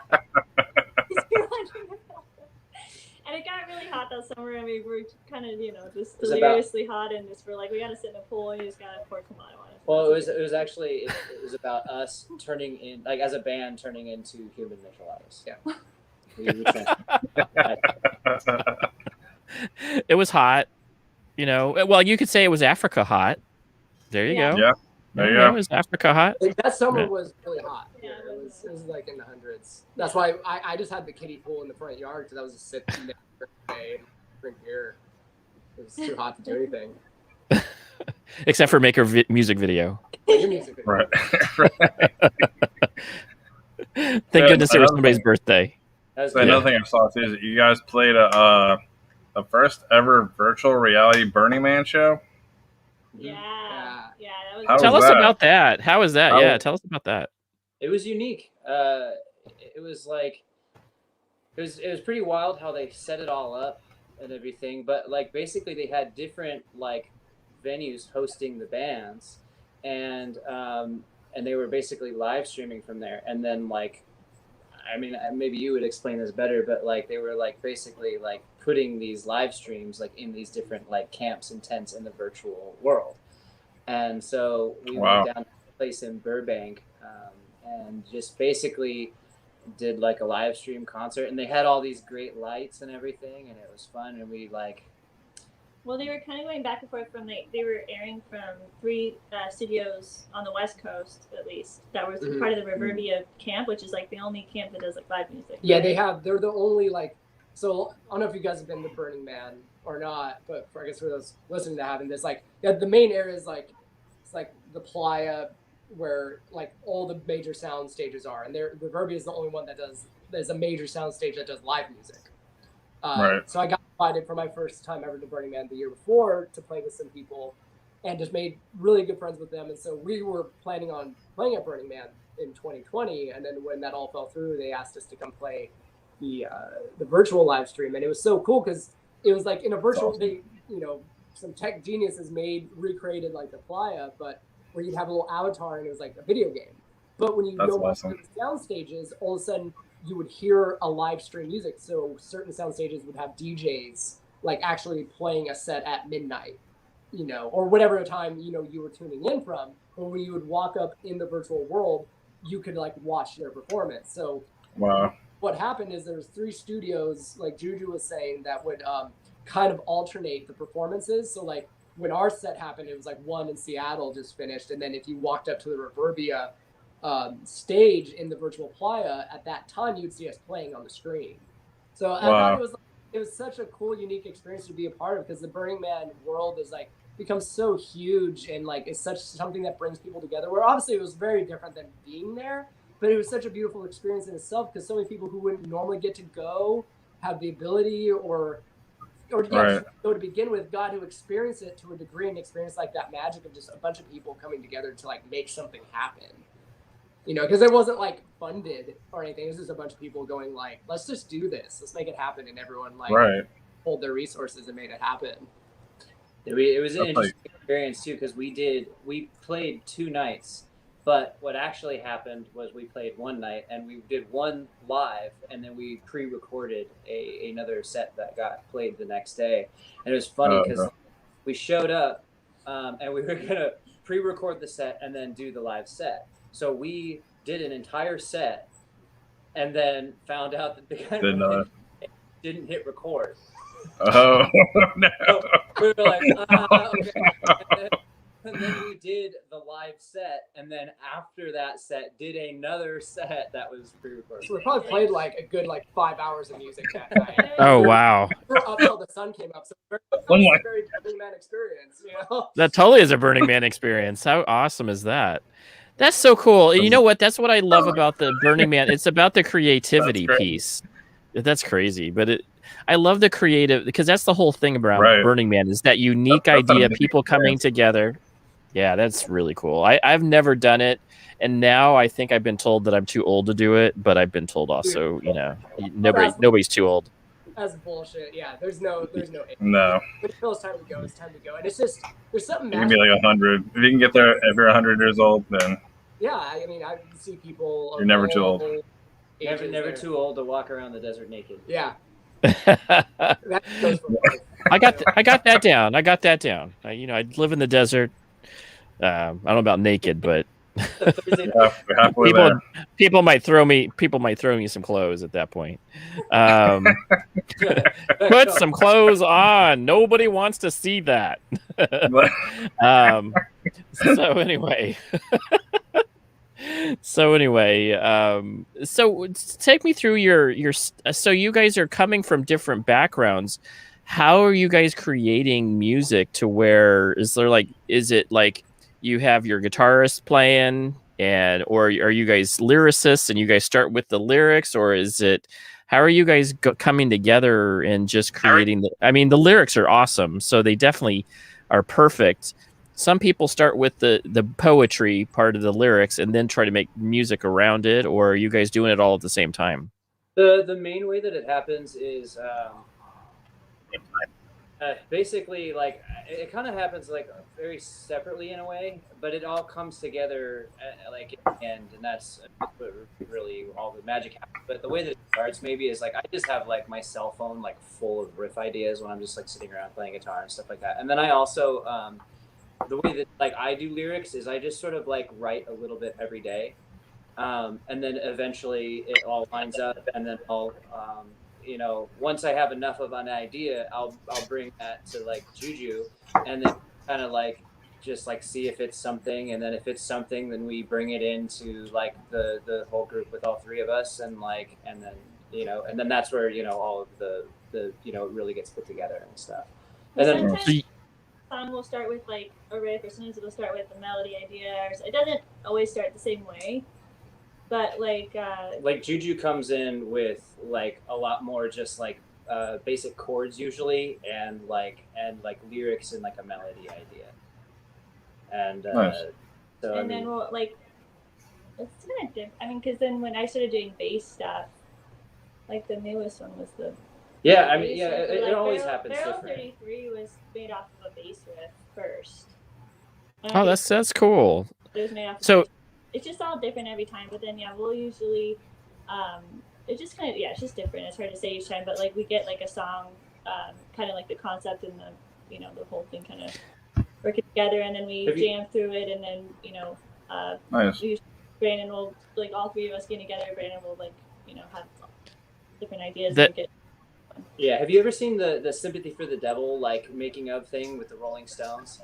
And it got really hot that summer, and we were kind of, you know, just deliriously hot, and just we're like, we gotta sit in a pool, and you just gotta pour Kamado on it. Well, it was actually it was about us turning in, like as a band, turning into human Nichole. Yeah. It was hot, you know. Well, you could say it was Africa hot. There you go. Yeah. There you go. It was Africa hot. That summer was really hot. Yeah, it was like in the hundreds. That's why I just had the kiddie pool in the front yard because I was just sitting there and drink beer. It was too hot to do anything. Except for make her music video. Right. Thank goodness it was somebody's birthday. Another thing I saw too is that you guys played a first ever virtual reality Burning Man show. Yeah. That How was. Tell was us that? about that. How is that? How- Yeah, tell us about that. It was unique. It was like it was pretty wild how they set it all up and everything. But like basically they had different like venues hosting the bands, and they were basically live streaming from there. And then like, I mean, maybe you would explain this better, but like they were like basically like putting these live streams like in these different like camps and tents in the virtual world. And so we went down to a place in Burbank and just basically did like a live stream concert, and they had all these great lights and everything, and it was fun. And we like, Well, they were kind of going back and forth from they were airing from 3 studios on the West Coast, at least. That was part of the Reverbia camp, which is like the only camp that does like live music. Yeah, they're the only like. So I don't know if you guys have been to Burning Man or not, but I guess for those listening to having this, like the main area is like it's like the playa where like all the major sound stages are, and Reverbia is the only one that does. There's a major sound stage that does live music. Right. So I got invited for my first time ever to Burning Man the year before to play with some people, and just made really good friends with them. And so we were planning on playing at Burning Man in 2020, and then when that all fell through, they asked us to come play the virtual live stream, and it was so cool because it was like in a virtual. They, you know, some tech geniuses recreated like the playa, but where you'd have a little avatar and it was like a video game. But when you go up to the sound stages, all of a sudden you would hear a live stream music. So certain sound stages would have DJs like actually playing a set at midnight, you know, or whatever time, you know, you were tuning in from. But when you would walk up in the virtual world, you could like watch their performance. So what happened is there's 3 studios, like Juju was saying, that would kind of alternate the performances. So like when our set happened, it was like one in Seattle just finished. And then if you walked up to the Reverbia stage in the virtual playa, at that time you'd see us playing on the screen. So I thought it was such a cool, unique experience to be a part of, because the Burning Man world is like becomes so huge, and like it's such something that brings people together, where obviously it was very different than being there, but it was such a beautiful experience in itself, because so many people who wouldn't normally get to go have the ability or go to begin with, got to experience it to a degree, and experience like that magic of just a bunch of people coming together to like make something happen. You know, because it wasn't like funded or anything. It was just a bunch of people going like, let's just do this. Let's make it happen. And everyone like pulled their resources and made it happen. It was an interesting experience too, because we played 2 nights, but what actually happened was we played one night and we did one live, and then we pre-recorded another set that got played the next day. And it was funny because we showed up and we were gonna pre-record the set and then do the live set. So we did an entire set and then found out that the guy didn't hit record. Oh no! So we were like, okay. And then we did the live set, and then after that set, did another set that was pre-recorded. So we probably played like a good 5 hours of music that night. Oh wow, We were up till the sun came up. So it was Oh my- a very Burning Man experience, you know. that totally is a Burning Man experience. How awesome is that? That's so cool. And you know what? That's what I love about the Burning Man. It's about the creativity That's great. piece. That's crazy, but I love the creative because that's the whole thing about Right. Burning Man is that unique That's an idea, amazing people coming experience. together. Yeah, that's really cool. I've never done it, and now I think I've been told that I'm too old to do it, but I've been told also, nobody's too old. That's bullshit. Yeah, there's no age. No, When it feels time to go, it's time to go. And it's just there's something you can be magical. like 100. If you can get there, if you're 100 years old, then Yeah, I mean, I see people. You're never too old. Never Never too old to walk around the desert naked. Yeah, I that goes for life. got that down. I got that down. I live in the desert. I don't know about naked, but Thursday we're halfway there. people might throw me some clothes at that point. Put some clothes on. Nobody wants to see that. So anyway, so take me through your. So you guys are coming from different backgrounds. How are you guys creating music to where is it like you have your guitarist playing or are you guys lyricists and you guys start with the lyrics, or is it how are you guys coming together and just creating the lyrics are awesome, so they definitely are perfect. Some people start with the poetry part of the lyrics and then try to make music around it, or are you guys doing it all at the same time? The main way that it happens is basically like it kind of happens like very separately in a way, but it all comes together like in the end, and that's what really all the magic happens. But the way that it starts maybe is like I just have like my cell phone like full of riff ideas when I'm just like sitting around playing guitar and stuff like that. And then I also the way that like I do lyrics is I just sort of like write a little bit every day, and then eventually it all lines up, and then I'll once I have enough of an idea, I'll bring that to like Juju, and then kind of like just like see if it's something, and then if it's something, then we bring it into like the whole group with all three of us, and then that's where all of the it really gets put together and stuff. And then sometimes a song will start with like a riff, or sometimes it'll start with a melody idea, or it doesn't always start the same way. But like Juju comes in with like a lot more just like basic chords usually, and lyrics and like a melody idea. And Nice. then we'll like it's kind of different. I mean, because then when I started doing bass stuff, like the newest one was the it always happens Barrel different. 33 was made off of a bass riff first. Oh, that's cool. It was made off. So it's just all different every time, but then we'll usually it's just kind of it's just different. It's hard to say each time, but like we get like a song kind of like the concept and the the whole thing kind of working together, and then we jam through it, and then Nice. Brandon will like all three of us getting together. Brandon will like have different ideas. Have you ever seen the Sympathy for the Devil like making of thing with the Rolling Stones?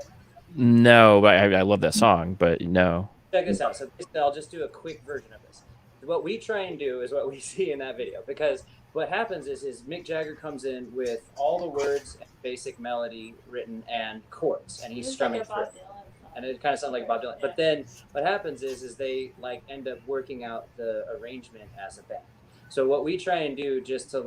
No, but I love that song, but no. Check this out. So I'll just do a quick version of this. What we try and do is what we see in that video, because what happens is Mick Jagger comes in with all the words and basic melody written and chords, and he's strumming through. And it kind of sounds like Bob Dylan. But then what happens is they like end up working out the arrangement as a band. So what we try and do just to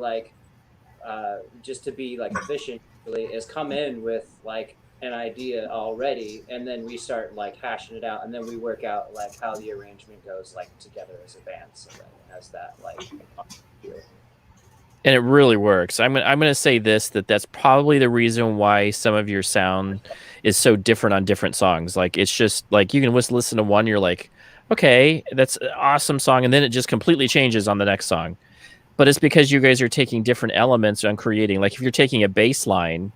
be like efficient really is come in with like an idea already, and then we start like hashing it out, and then we work out like how the arrangement goes like together as a band, so that it has that like feel. And it really works. I'm gonna say that's probably the reason why some of your sound is so different on different songs. Like it's just like you can listen to one, you're like, okay, that's an awesome song, and then it just completely changes on the next song. But it's because you guys are taking different elements on creating. Like if you're taking a bass line,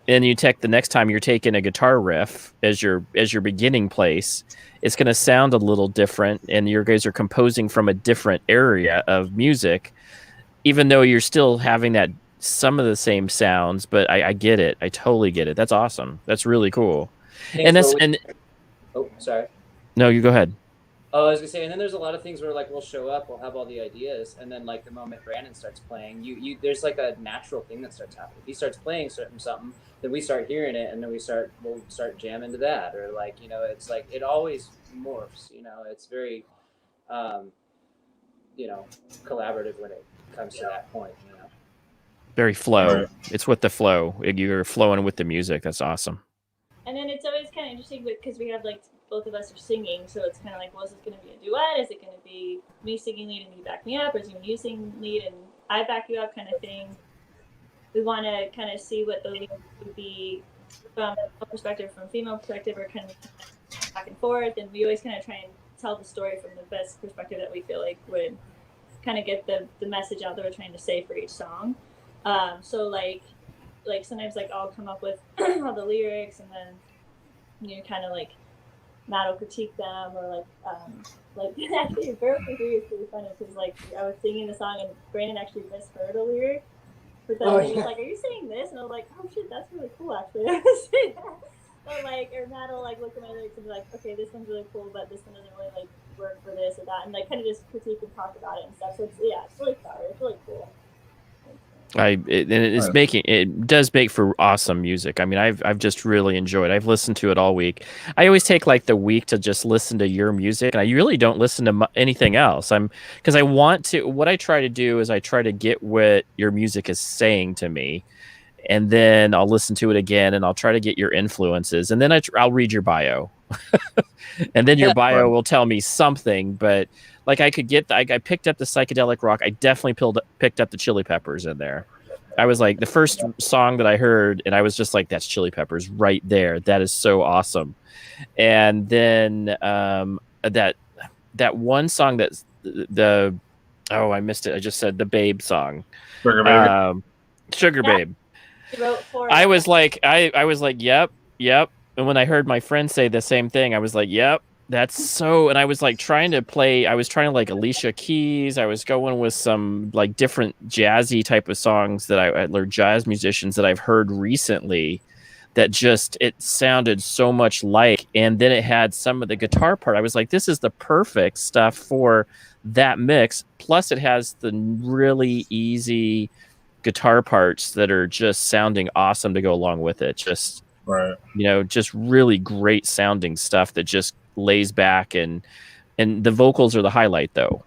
and you take the next time you're taking a guitar riff as your beginning place, it's going to sound a little different, and you guys are composing from a different area of music, even though you're still having that some of the same sounds, but I get it. I totally get it. That's awesome. That's really cool. Things And that's where and oh, sorry. no, you go ahead. Oh, I was gonna say, and then there's a lot of things where like we'll show up, we'll have all the ideas, and then like the moment Brandon starts playing, you there's like a natural thing that starts happening. If he starts playing something, then we start hearing it, and then we'll start jamming to that, or like it's like it always morphs. It's very, collaborative when it comes to that point. Very flow. Right. It's with the flow. You're flowing with the music. That's awesome. And then it's always kind of interesting because we have like both of us are singing, so it's kind of like, well, is this going to be a duet? Is it going to be me singing lead and you back me up, or is it you sing lead and I back you up, kind of thing? We want to kind of see what the lead would be from a perspective, from female perspective, or kind of back and forth. And we always kind of try and tell the story from the best perspective that we feel like would kind of get the message out that we're trying to say for each song. So like sometimes like I'll come up with all the lyrics, and then kind of like Matt will critique them, or like actually Berkeley is really funny because like I was singing the song and Brandon actually misheard a lyric, but then he was like, "Are you saying this?" And I was like, "Oh shit, that's really cool actually." Or Matt will like look at my lyrics and be like, "Okay, this one's really cool, but this one doesn't really like work for this or that," and like kind of just critique and talk about it and stuff. So it's really fun. It's really cool. It does make for awesome music. I mean, I've just really enjoyed. I've listened to it all week. I always take like the week to just listen to your music, and I really don't listen to anything else. Because I want to. What I try to do is I try to get what your music is saying to me, and then I'll listen to it again, and I'll try to get your influences, and then I'll read your bio, and then your bio will tell me something, but. Like I picked up the psychedelic rock. I definitely picked up the Chili Peppers in there. I was like, the first song that I heard, and I was just like, that's Chili Peppers right there. That is so awesome. And then that one song that's I missed it. I just said the Babe song. Sugar Baby. Sugar Babe. I was like, yep. And when I heard my friend say the same thing, I was like, yep. That's so, and I was like trying to like Alicia Keys. I was going with some like different jazzy type of songs that I learned, jazz musicians that I've heard recently that just, it sounded so much like, and then it had some of the guitar part. I was like, this is the perfect stuff for that mix. Plus it has the really easy guitar parts that are just sounding awesome to go along with it. Just, right. Just really great sounding stuff that just lays back, and the vocals are the highlight though,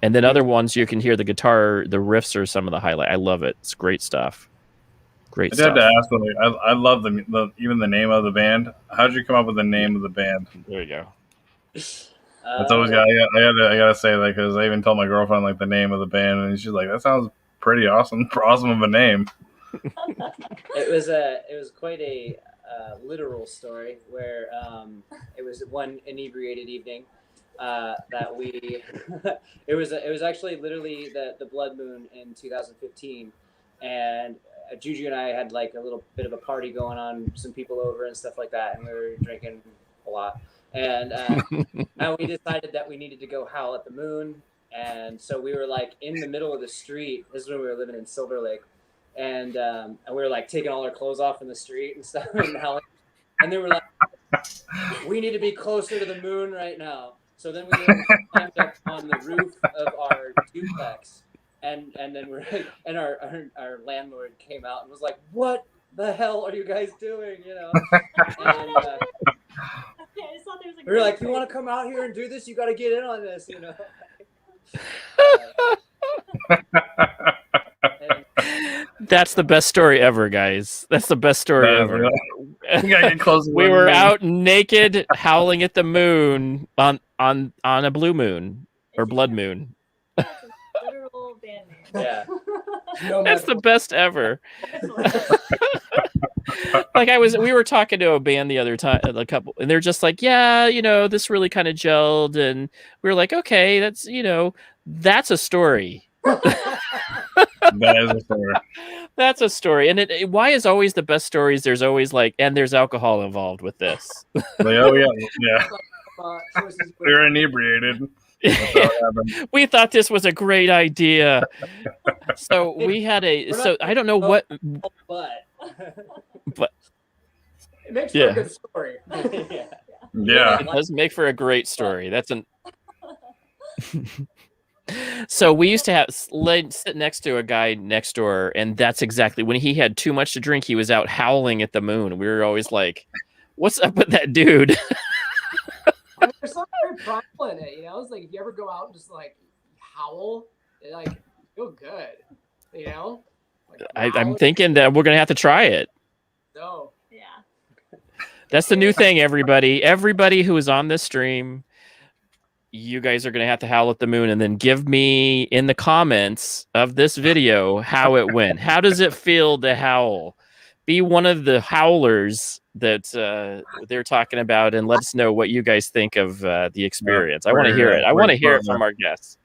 and then other ones you can hear the guitar, the riffs are some of the highlight. I love it. It's great stuff. I have to ask, I love even the name of the band. How did you come up with the name of the band? There you go. That's always I gotta say that, because I even told my girlfriend like the name of the band, and she's like, that sounds pretty awesome of a name. It was quite a literal story where it was one inebriated evening that we it was actually literally the Blood Moon in 2015, and Juju and I had like a little bit of a party going on, some people over and stuff like that, and we were drinking a lot, and we decided that we needed to go howl at the moon, and so we were like in the middle of the street. This is when we were living in Silver Lake. And we were like taking all our clothes off in the street and stuff, and they were like, "We need to be closer to the moon right now." So then we climbed up on the roof of our duplex, and then our landlord came out and was like, "What the hell are you guys doing?" And we were like, "You want to come out here and do this? You got to get in on this," That's the best story ever, guys. That's the best story ever. We gotta get close. We were out naked, howling at the moon on a blue moon or blood moon. Literal band name. Yeah, that's the best ever. Like we were talking to a band the other time, a couple, and they're just like, yeah, this really kind of gelled, and we were like, okay, that's a story. That is a story. That's a story. And why is always the best stories? There's always and there's alcohol involved with this. Yeah. We're inebriated. We thought this was a great idea. So we had I don't know what, but it makes for Yeah. a good story. Yeah. it does make for a great story. That's an. So we used to sit next to a guy next door, and that's exactly when he had too much to drink. He was out howling at the moon. We were always like, "What's up with that dude?" I mean, there's something very primal in it, you know. It's like if you ever go out and just like howl, it like feel good, you know. Like, I'm thinking that we're gonna have to try it. No. Yeah. That's the new thing, everybody. Everybody who is on this stream, you guys are going to have to howl at the moon and then give me in the comments of this video how it went. How does it feel to howl? Be one of the howlers that they're talking about and let us know what you guys think of the experience. I want to hear it. I want to hear it from our guests.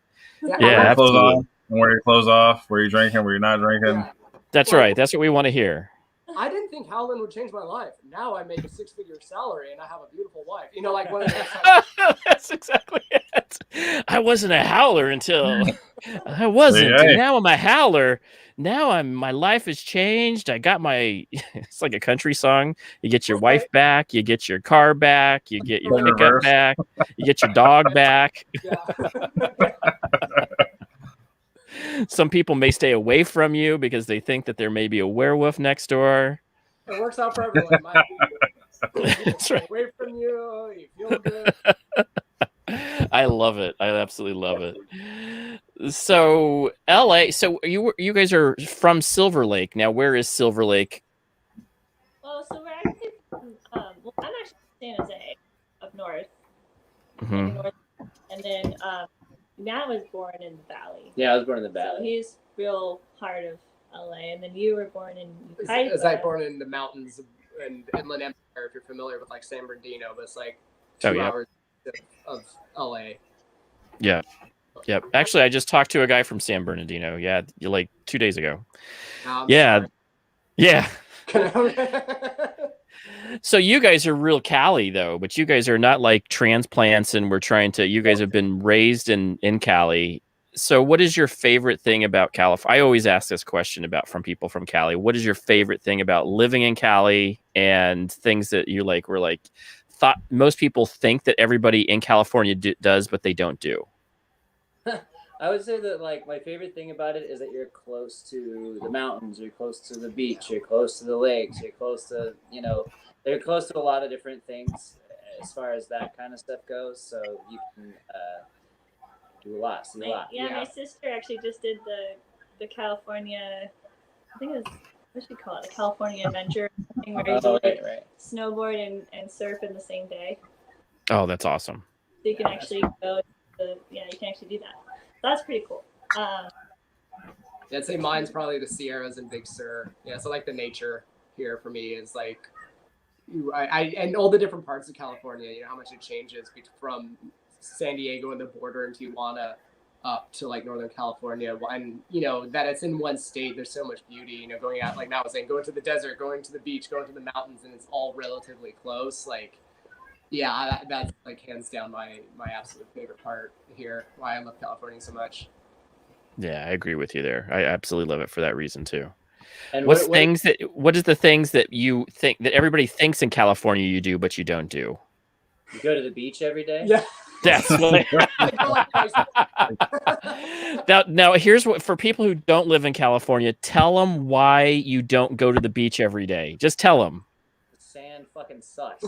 Yeah, Yeah, Wear your clothes absolutely. on, and wear your clothes off. Where you're drinking, where you're not drinking. Yeah. That's right. That's what we want to hear. I didn't think howling would change my life. Now I make a 6-figure salary and I have a beautiful wife. You know, like one of those. That's exactly it. I wasn't a howler until I wasn't. Hey. And now I'm a howler. Now my life has changed. I got my it's like a country song. You get your wife back, you get your car back, you get your In pickup reverse. back, you get your dog back. Yeah. Some people may stay away from you because they think that there may be a werewolf next door. It works out for everyone. That's right. Away from you, you feel good. I love it. I absolutely love it. So LA. So you guys are from Silver Lake. Now, where is Silver Lake? Well, so we're actually from, I'm actually from San Jose, up north. Mhm. North. And then Matt was born in the Valley. Yeah, I was born in the So Valley. he's real heart of LA. And then you were born in It's like Ukiah. born in the mountains and Inland Empire, if you're familiar with like San Bernardino, but it's like 2 Oh, yeah. hours of LA. Yeah. Yep. Actually, I just talked to a guy from San Bernardino. Yeah, like 2 days ago. Yeah. Yeah. So you guys are real Cali though, but you guys are not like transplants and you guys have been raised in Cali. So what is your favorite thing about California? I always ask this question from people from Cali. What is your favorite thing about living in Cali and things that you like thought most people think that everybody in California does, but they don't do? I would say that like my favorite thing about it is that you're close to the mountains, you're close to the beach, you're close to the lakes, you're close to, they're close to a lot of different things as far as that kind of stuff goes. So you can do a lot, see a lot. Yeah, my sister actually just did the California, I think it was, what should we call it? A California adventure thing where you do Right. snowboard and surf in the same day. Oh, that's awesome. So you can actually you can actually do that. That's pretty cool. I'd say mine's probably the Sierras and Big Sur. Yeah, so like the nature here for me is like, and all the different parts of California, how much it changes from San Diego and the border in Tijuana up to like Northern California. And, that it's in one state, there's so much beauty, going out, like Matt was saying, going to the desert, going to the beach, going to the mountains, and it's all relatively close. Like, yeah, that's like hands down my absolute favorite part here, why I love California so much. Yeah, I agree with you there. I absolutely love it for that reason too. And what is the things that you think that everybody thinks in California you do, but you don't do? You go to the beach every day? Yeah. That's what now here's what, for people who don't live in California, tell them why you don't go to the beach every day. Just tell them. The sand fucking sucks.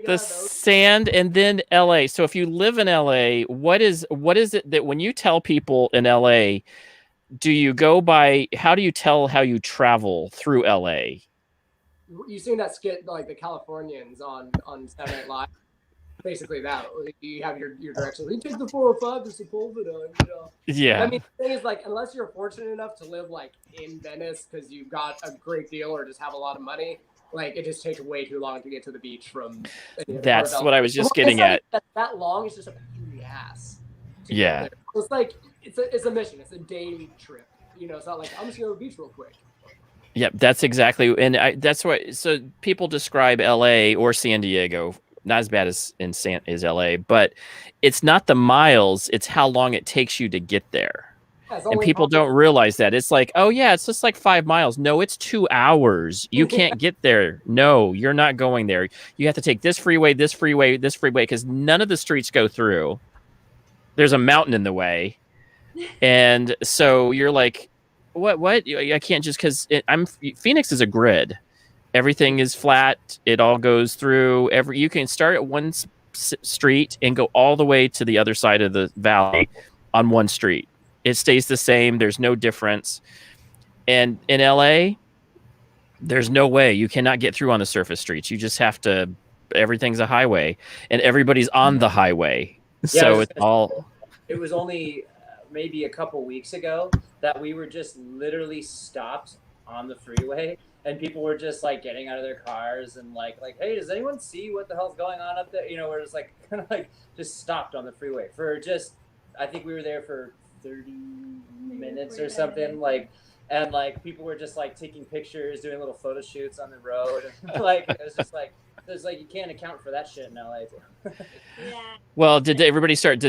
The sand, and then LA. So if you live in LA, what is it that when you tell people in LA, do you go by, how do you tell how you travel through LA? You seen that skit, like the Californians on Saturday Night Live? Basically that. You have your directions. You take the 405 to Sepulveda, Yeah. I mean, the thing is, like, unless you're fortunate enough to live, like, in Venice because you've got a great deal or just have a lot of money, like, it just takes way too long to get to the beach from... That's what I was just getting at. That long is just a pain in the ass. Yeah. It's like, it's a mission. It's a day trip. It's not like, I'm just going to go to the beach real quick. Yep, that's exactly, and that's why. So people describe LA or San Diego, not as bad as as LA, but it's not the miles, it's how long it takes you to get there. And people don't realize that. It's like, oh yeah, it's just like 5 miles. No, it's 2 hours. You can't get there. No, you're not going there. You have to take this freeway, this freeway, this freeway, because none of the streets go through. There's a mountain in the way. And so you're like, what? I can't just, because Phoenix is a grid. Everything is flat. It all goes through. You can start at one street and go all the way to the other side of the valley on one street. It stays the same. There's no difference. And in LA, there's no way. You cannot get through on the surface streets. You just have to. Everything's a highway, and everybody's on the highway. Yeah, so it's all. It was only maybe a couple weeks ago that we were just literally stopped on the freeway. And people were just like getting out of their cars and like, hey, does anyone see what the hell's going on up there? You know, we're just like kind of like just stopped on the freeway for just, I think we were there for 30 minutes or something. Like, and like people were just like taking pictures, doing little photo shoots on the road. And, like, it was just like, there's like, you can't account for that shit in LA. Yeah. Well, did everybody start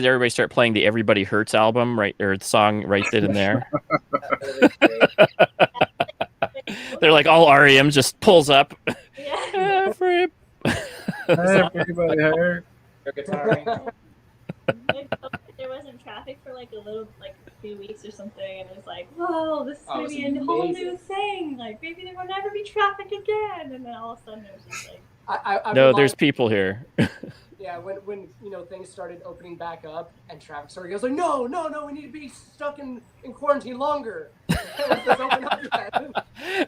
playing the Everybody Hurts album, right? Or the song right then and there? They're like, all REM just pulls up. Yeah. Everybody hurt. There wasn't traffic for like a few weeks or something, and it was like, whoa, this is gonna be a whole new thing. Like maybe there will never be traffic again, and then all of a sudden it was just like, no, there's people here. Yeah, when things started opening back up and traffic started, I was like, no, we need to be stuck in quarantine longer.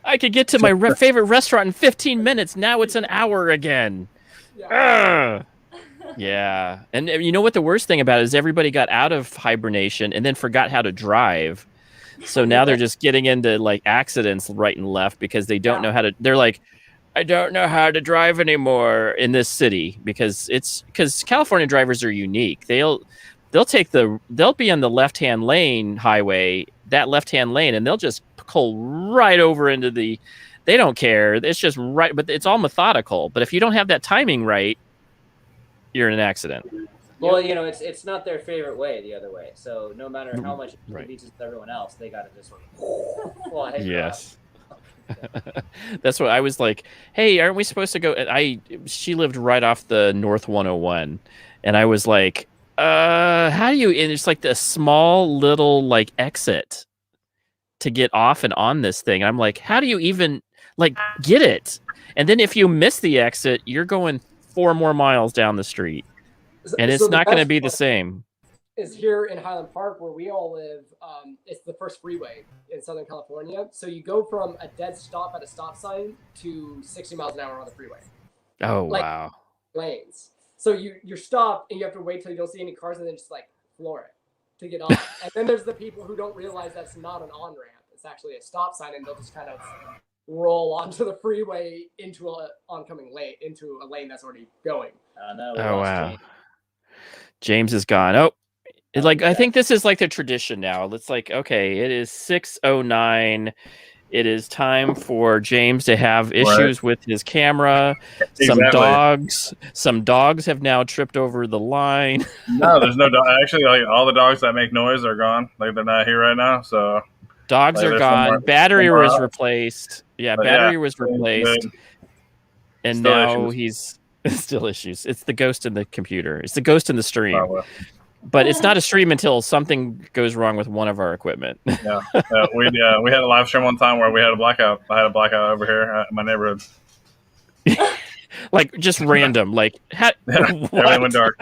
I could get to my favorite restaurant in 15 minutes. Now it's an hour again. Yeah. Yeah. And you know what the worst thing about it is? Everybody got out of hibernation and then forgot how to drive. So now they're just getting into like accidents right and left because they don't know how to. They're like, I don't know how to drive anymore in this city because California drivers are unique. They'll be on the left-hand lane highway, that left-hand lane, and they'll just pull right over into they don't care. It's just right, but it's all methodical. But if you don't have that timing right, you're in an accident. Well, it's not their favorite way the other way. So no matter how much it beats everyone else, they got to just fly. Yes. That's what I was like, hey, aren't we supposed to go? She lived right off the North 101, and I was like, how do you? And it's like the small little like exit to get off and on this thing. I'm like, how do you even like get it? And then if you miss the exit, you're going 4 more miles down the street, and it's not going to be the same. Is here in Highland Park where we all live. It's the first freeway in Southern California. So you go from a dead stop at a stop sign to 60 miles an hour on the freeway. Oh, wow. Lanes. So you're stopped and you have to wait till you don't see any cars and then just like floor it to get off. And then there's the people who don't realize that's not an on-ramp. It's actually a stop sign, and they'll just kind of roll onto the freeway into a oncoming lane, into a lane that's already going. No, oh, wow. James is gone. Oh. It's like, I think this is like the tradition now. It's like, okay, it is 6:09. It is time for James to have issues with his camera. Exactly. Some dogs have now tripped over the line. No, there's no dog. Actually, like all the dogs that make noise are gone. Like they're not here right now. So dogs are gone. Battery was replaced. Yeah, battery was replaced. And still now issues. He's still issues. It's the ghost in the computer. It's the ghost in the stream. Oh, well. But it's not a stream until something goes wrong with one of our equipment. Yeah, we had a live stream one time where we had a blackout. I had a blackout over here in my neighborhood. Like just random, like everything went dark.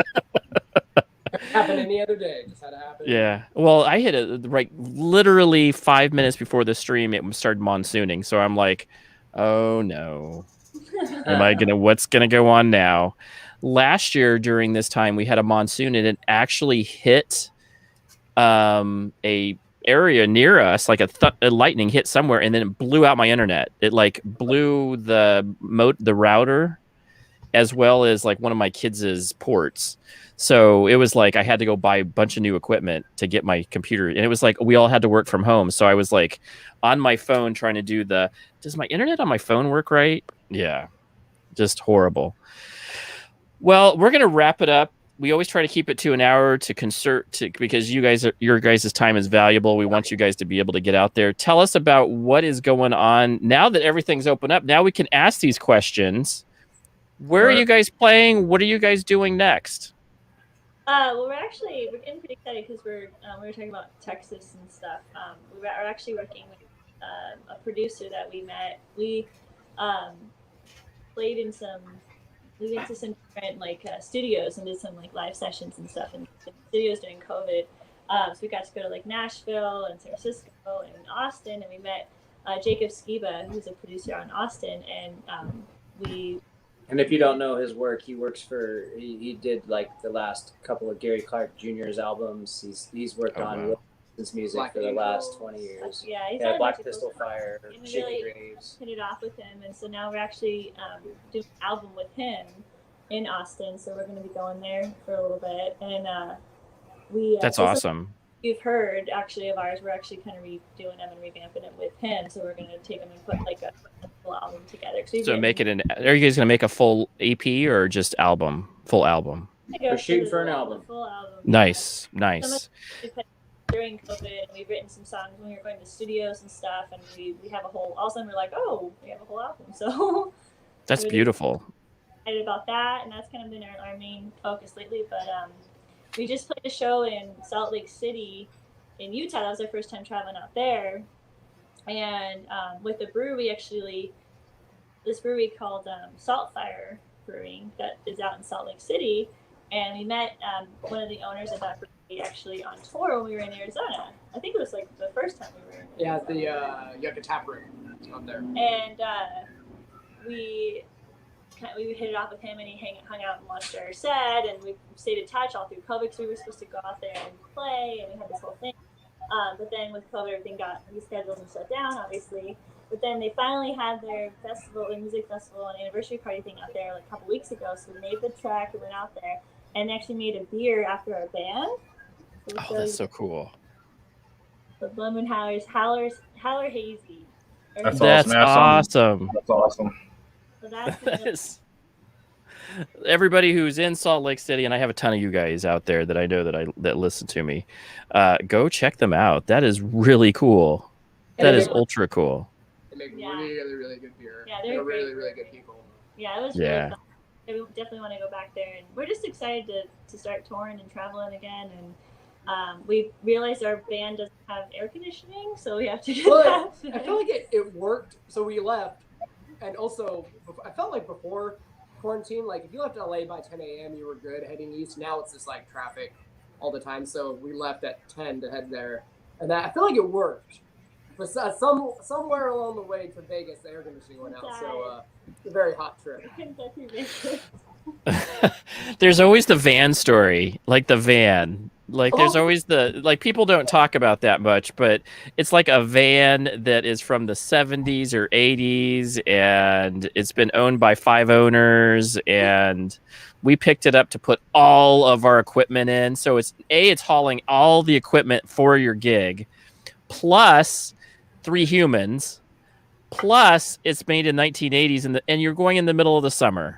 Happened any other day. Just had to happen. Yeah. Well, I hit it right literally 5 minutes before the stream. It started monsooning, so I'm like, oh no, what's gonna go on now? Last year during this time we had a monsoon and it actually hit a area near us, like a lightning hit somewhere, and then it blew out my internet. It like blew the router as well as like one of my kids' ports. So it was like I had to go buy a bunch of new equipment to get my computer, and it was like we all had to work from home. So I was like on my phone trying to do does my internet on my phone work right? Yeah, just horrible. Well, we're gonna wrap it up. We always try to keep it to an hour because your guys' time is valuable. We want you guys to be able to get out there. Tell us about what is going on now that everything's open up. Now we can ask these questions. Where are you guys playing? What are you guys doing next? Well, we're getting pretty excited because we were talking about Texas and stuff. We are actually working with a producer that we met. We played in some. We went to some different studios and did some like live sessions and stuff in the studios during COVID. So we got to go to like Nashville and San Francisco and Austin, and we met Jacob Skiba, who's a producer on Austin, and we. And if you don't know his work, he did like the last couple of Gary Clark Jr.'s albums. He's worked on Wilson's music Black for the Angel. last 20 years. Yeah, he's Black Pistol Fire, and we Chicken really Graves. hit it off with him, and so now we're actually doing an album with him in Austin. So we're going to be going there for a little bit, and That's awesome. You've heard actually of ours. We're actually kind of redoing them and revamping it with him. So we're going to take them and put like a full album together. So make it are you guys going to make a full EP or just album? Full album? We're shooting for an album. Full album. Nice. During COVID, we've written some songs when we were going to studios and stuff, and we have a whole. All of a sudden, we're like, oh, we have a whole album. So that's beautiful. Excited about that, and that's kind of been our main focus lately. But we just played a show in Salt Lake City, in Utah. That was our first time traveling out there, and with the brewery, this brewery called Saltfire Brewing that is out in Salt Lake City, and we met one of the owners of that brewery actually on tour when we were in Arizona. I think it was like the first time we were in Arizona. Yeah, the Yucca Tap Room up there. And we hit it off with him, and he hung out and watched our set, and we stayed in touch all through COVID because we were supposed to go out there and play, and we had this whole thing. But then with COVID, everything got rescheduled and shut down, obviously. But then they finally had their music festival and anniversary party thing out there like a couple weeks ago. So we made the trek and went out there, and actually made a beer after our band. So that's so cool. The Blood Moon Howlers, Howler Hazy. That's awesome. That's awesome. So that's everybody who's in Salt Lake City, and I have a ton of you guys out there that I know that listen to me. Go check them out. That is really cool. That is ultra cool. They make really, really good beer. Yeah, they're really, really good people. Yeah, it was really fun. We definitely want to go back there, and we're just excited to start touring and traveling again. And we realized our band doesn't have air conditioning, so we have to get that. I feel like it worked. So we left, and also I felt like before quarantine, like if you left LA by 10 a.m., you were good heading east. Now it's just like traffic all the time. So we left at 10 to head there, and I feel like it worked. But somewhere along the way to Vegas, the air conditioning went out. So it's a very hot trip. There's always the van story, like the van. Like there's always people don't talk about that much, but it's like a van that is from the 70s or 80s, and it's been owned by 5 owners, and we picked it up to put all of our equipment in. So it's hauling all the equipment for your gig, plus 3 humans, plus it's made in 1980s, and you're going in the middle of the summer.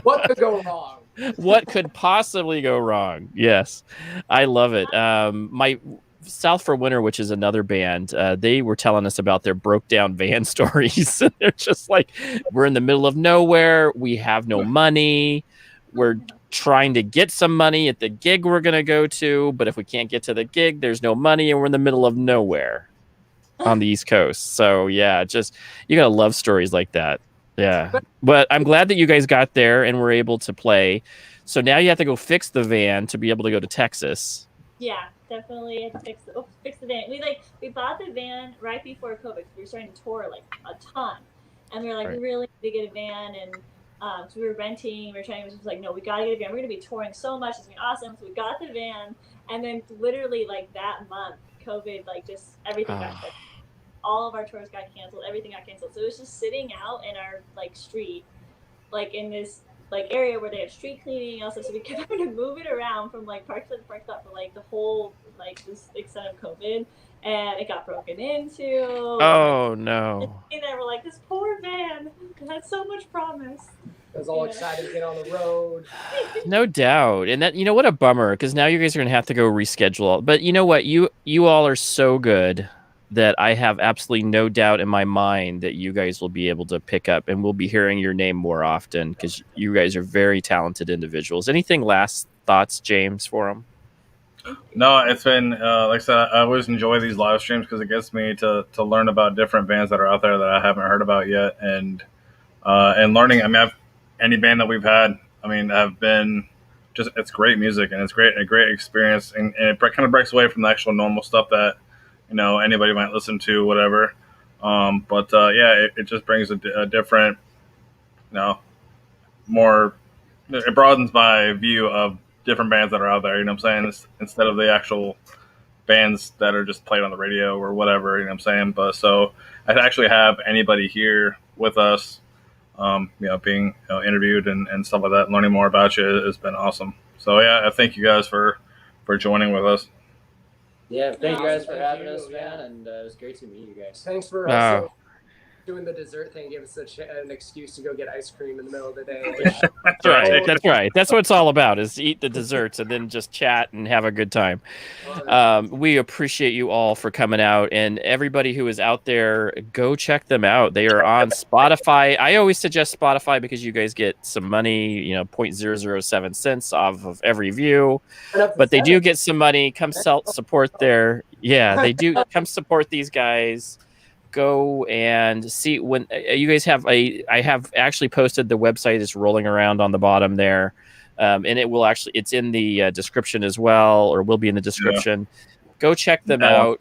What could go wrong? What could possibly go wrong? Yes, I love it. My South for Winter, which is another band, they were telling us about their broke down van stories. They're just like, we're in the middle of nowhere. We have no money. We're trying to get some money at the gig we're going to go to. But if we can't get to the gig, there's no money, and we're in the middle of nowhere on the East Coast. So yeah, you got to love stories like that. Yeah, but I'm glad that you guys got there and were able to play. So now you have to go fix the van to be able to go to Texas. Yeah, definitely had to fix the van. We bought the van right before COVID. We were starting to tour like a ton, and we were like, we really need to get a van. And so we were renting. We were trying. It was just like, no, we gotta get a van. We're gonna be touring so much. It's gonna be awesome. So we got the van, and then literally like that month, COVID just everything got shut. All of our tours got canceled. Everything got canceled. So it was just sitting out in our street, in this area where they have street cleaning. Also, so we kept having to move it around from park to park stop for the whole this extent of COVID, and it got broken into. Oh no! And they were like, this poor van, it had so much promise. I was all excited to get on the road. No doubt. And that, you know, what a bummer, because now you guys are going to have to go reschedule. But you know what? You all are so good that I have absolutely no doubt in my mind that you guys will be able to pick up, and we'll be hearing your name more often because you guys are very talented individuals. Anything last thoughts, James, for them? No, it's been like I said. I always enjoy these live streams because it gets me to learn about different bands that are out there that I haven't heard about yet, and learning. I mean, any band that we've had, I mean, have been just it's great music and it's a great experience, and it kind of breaks away from the actual normal stuff that anybody might listen to, whatever. But yeah, it just brings a different, more. It broadens my view of different bands that are out there. You know what I'm saying? Instead of the actual bands that are just played on the radio or whatever. You know what I'm saying? But so I actually have anybody here with us, being interviewed and stuff like that, learning more about you has been awesome. So yeah, I thank you guys for joining with us. Yeah, thank you guys for having us, man, and it was great to meet you guys. Thanks for also doing the dessert thing. Gave us an excuse to go get ice cream in the middle of the day. That's right. That's right. That's what it's all about, is eat the desserts and then just chat and have a good time. We appreciate you all for coming out, and everybody who is out there, go check them out. They are on Spotify. I always suggest Spotify because you guys get some money, 0.007 cents off of every view, but they do get some money. Come support their, they do come support these guys. Go and see when you guys have I have actually posted the website. Is rolling around on the bottom there, and it's in the description as well, or will be in the description. Go check them out.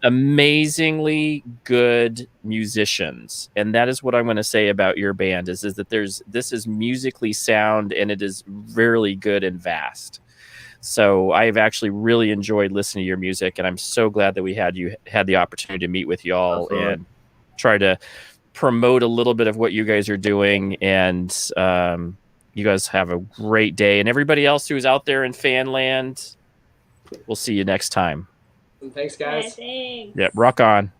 Amazingly good musicians, and that is what I'm going to say about your band is that this is musically sound, and it is really good and vast. So I've actually really enjoyed listening to your music, and I'm so glad that we had the opportunity to meet with y'all and try to promote a little bit of what you guys are doing. And you guys have a great day. And everybody else who's out there in Fanland, we'll see you next time. Thanks, guys. Thanks. Yep, rock on.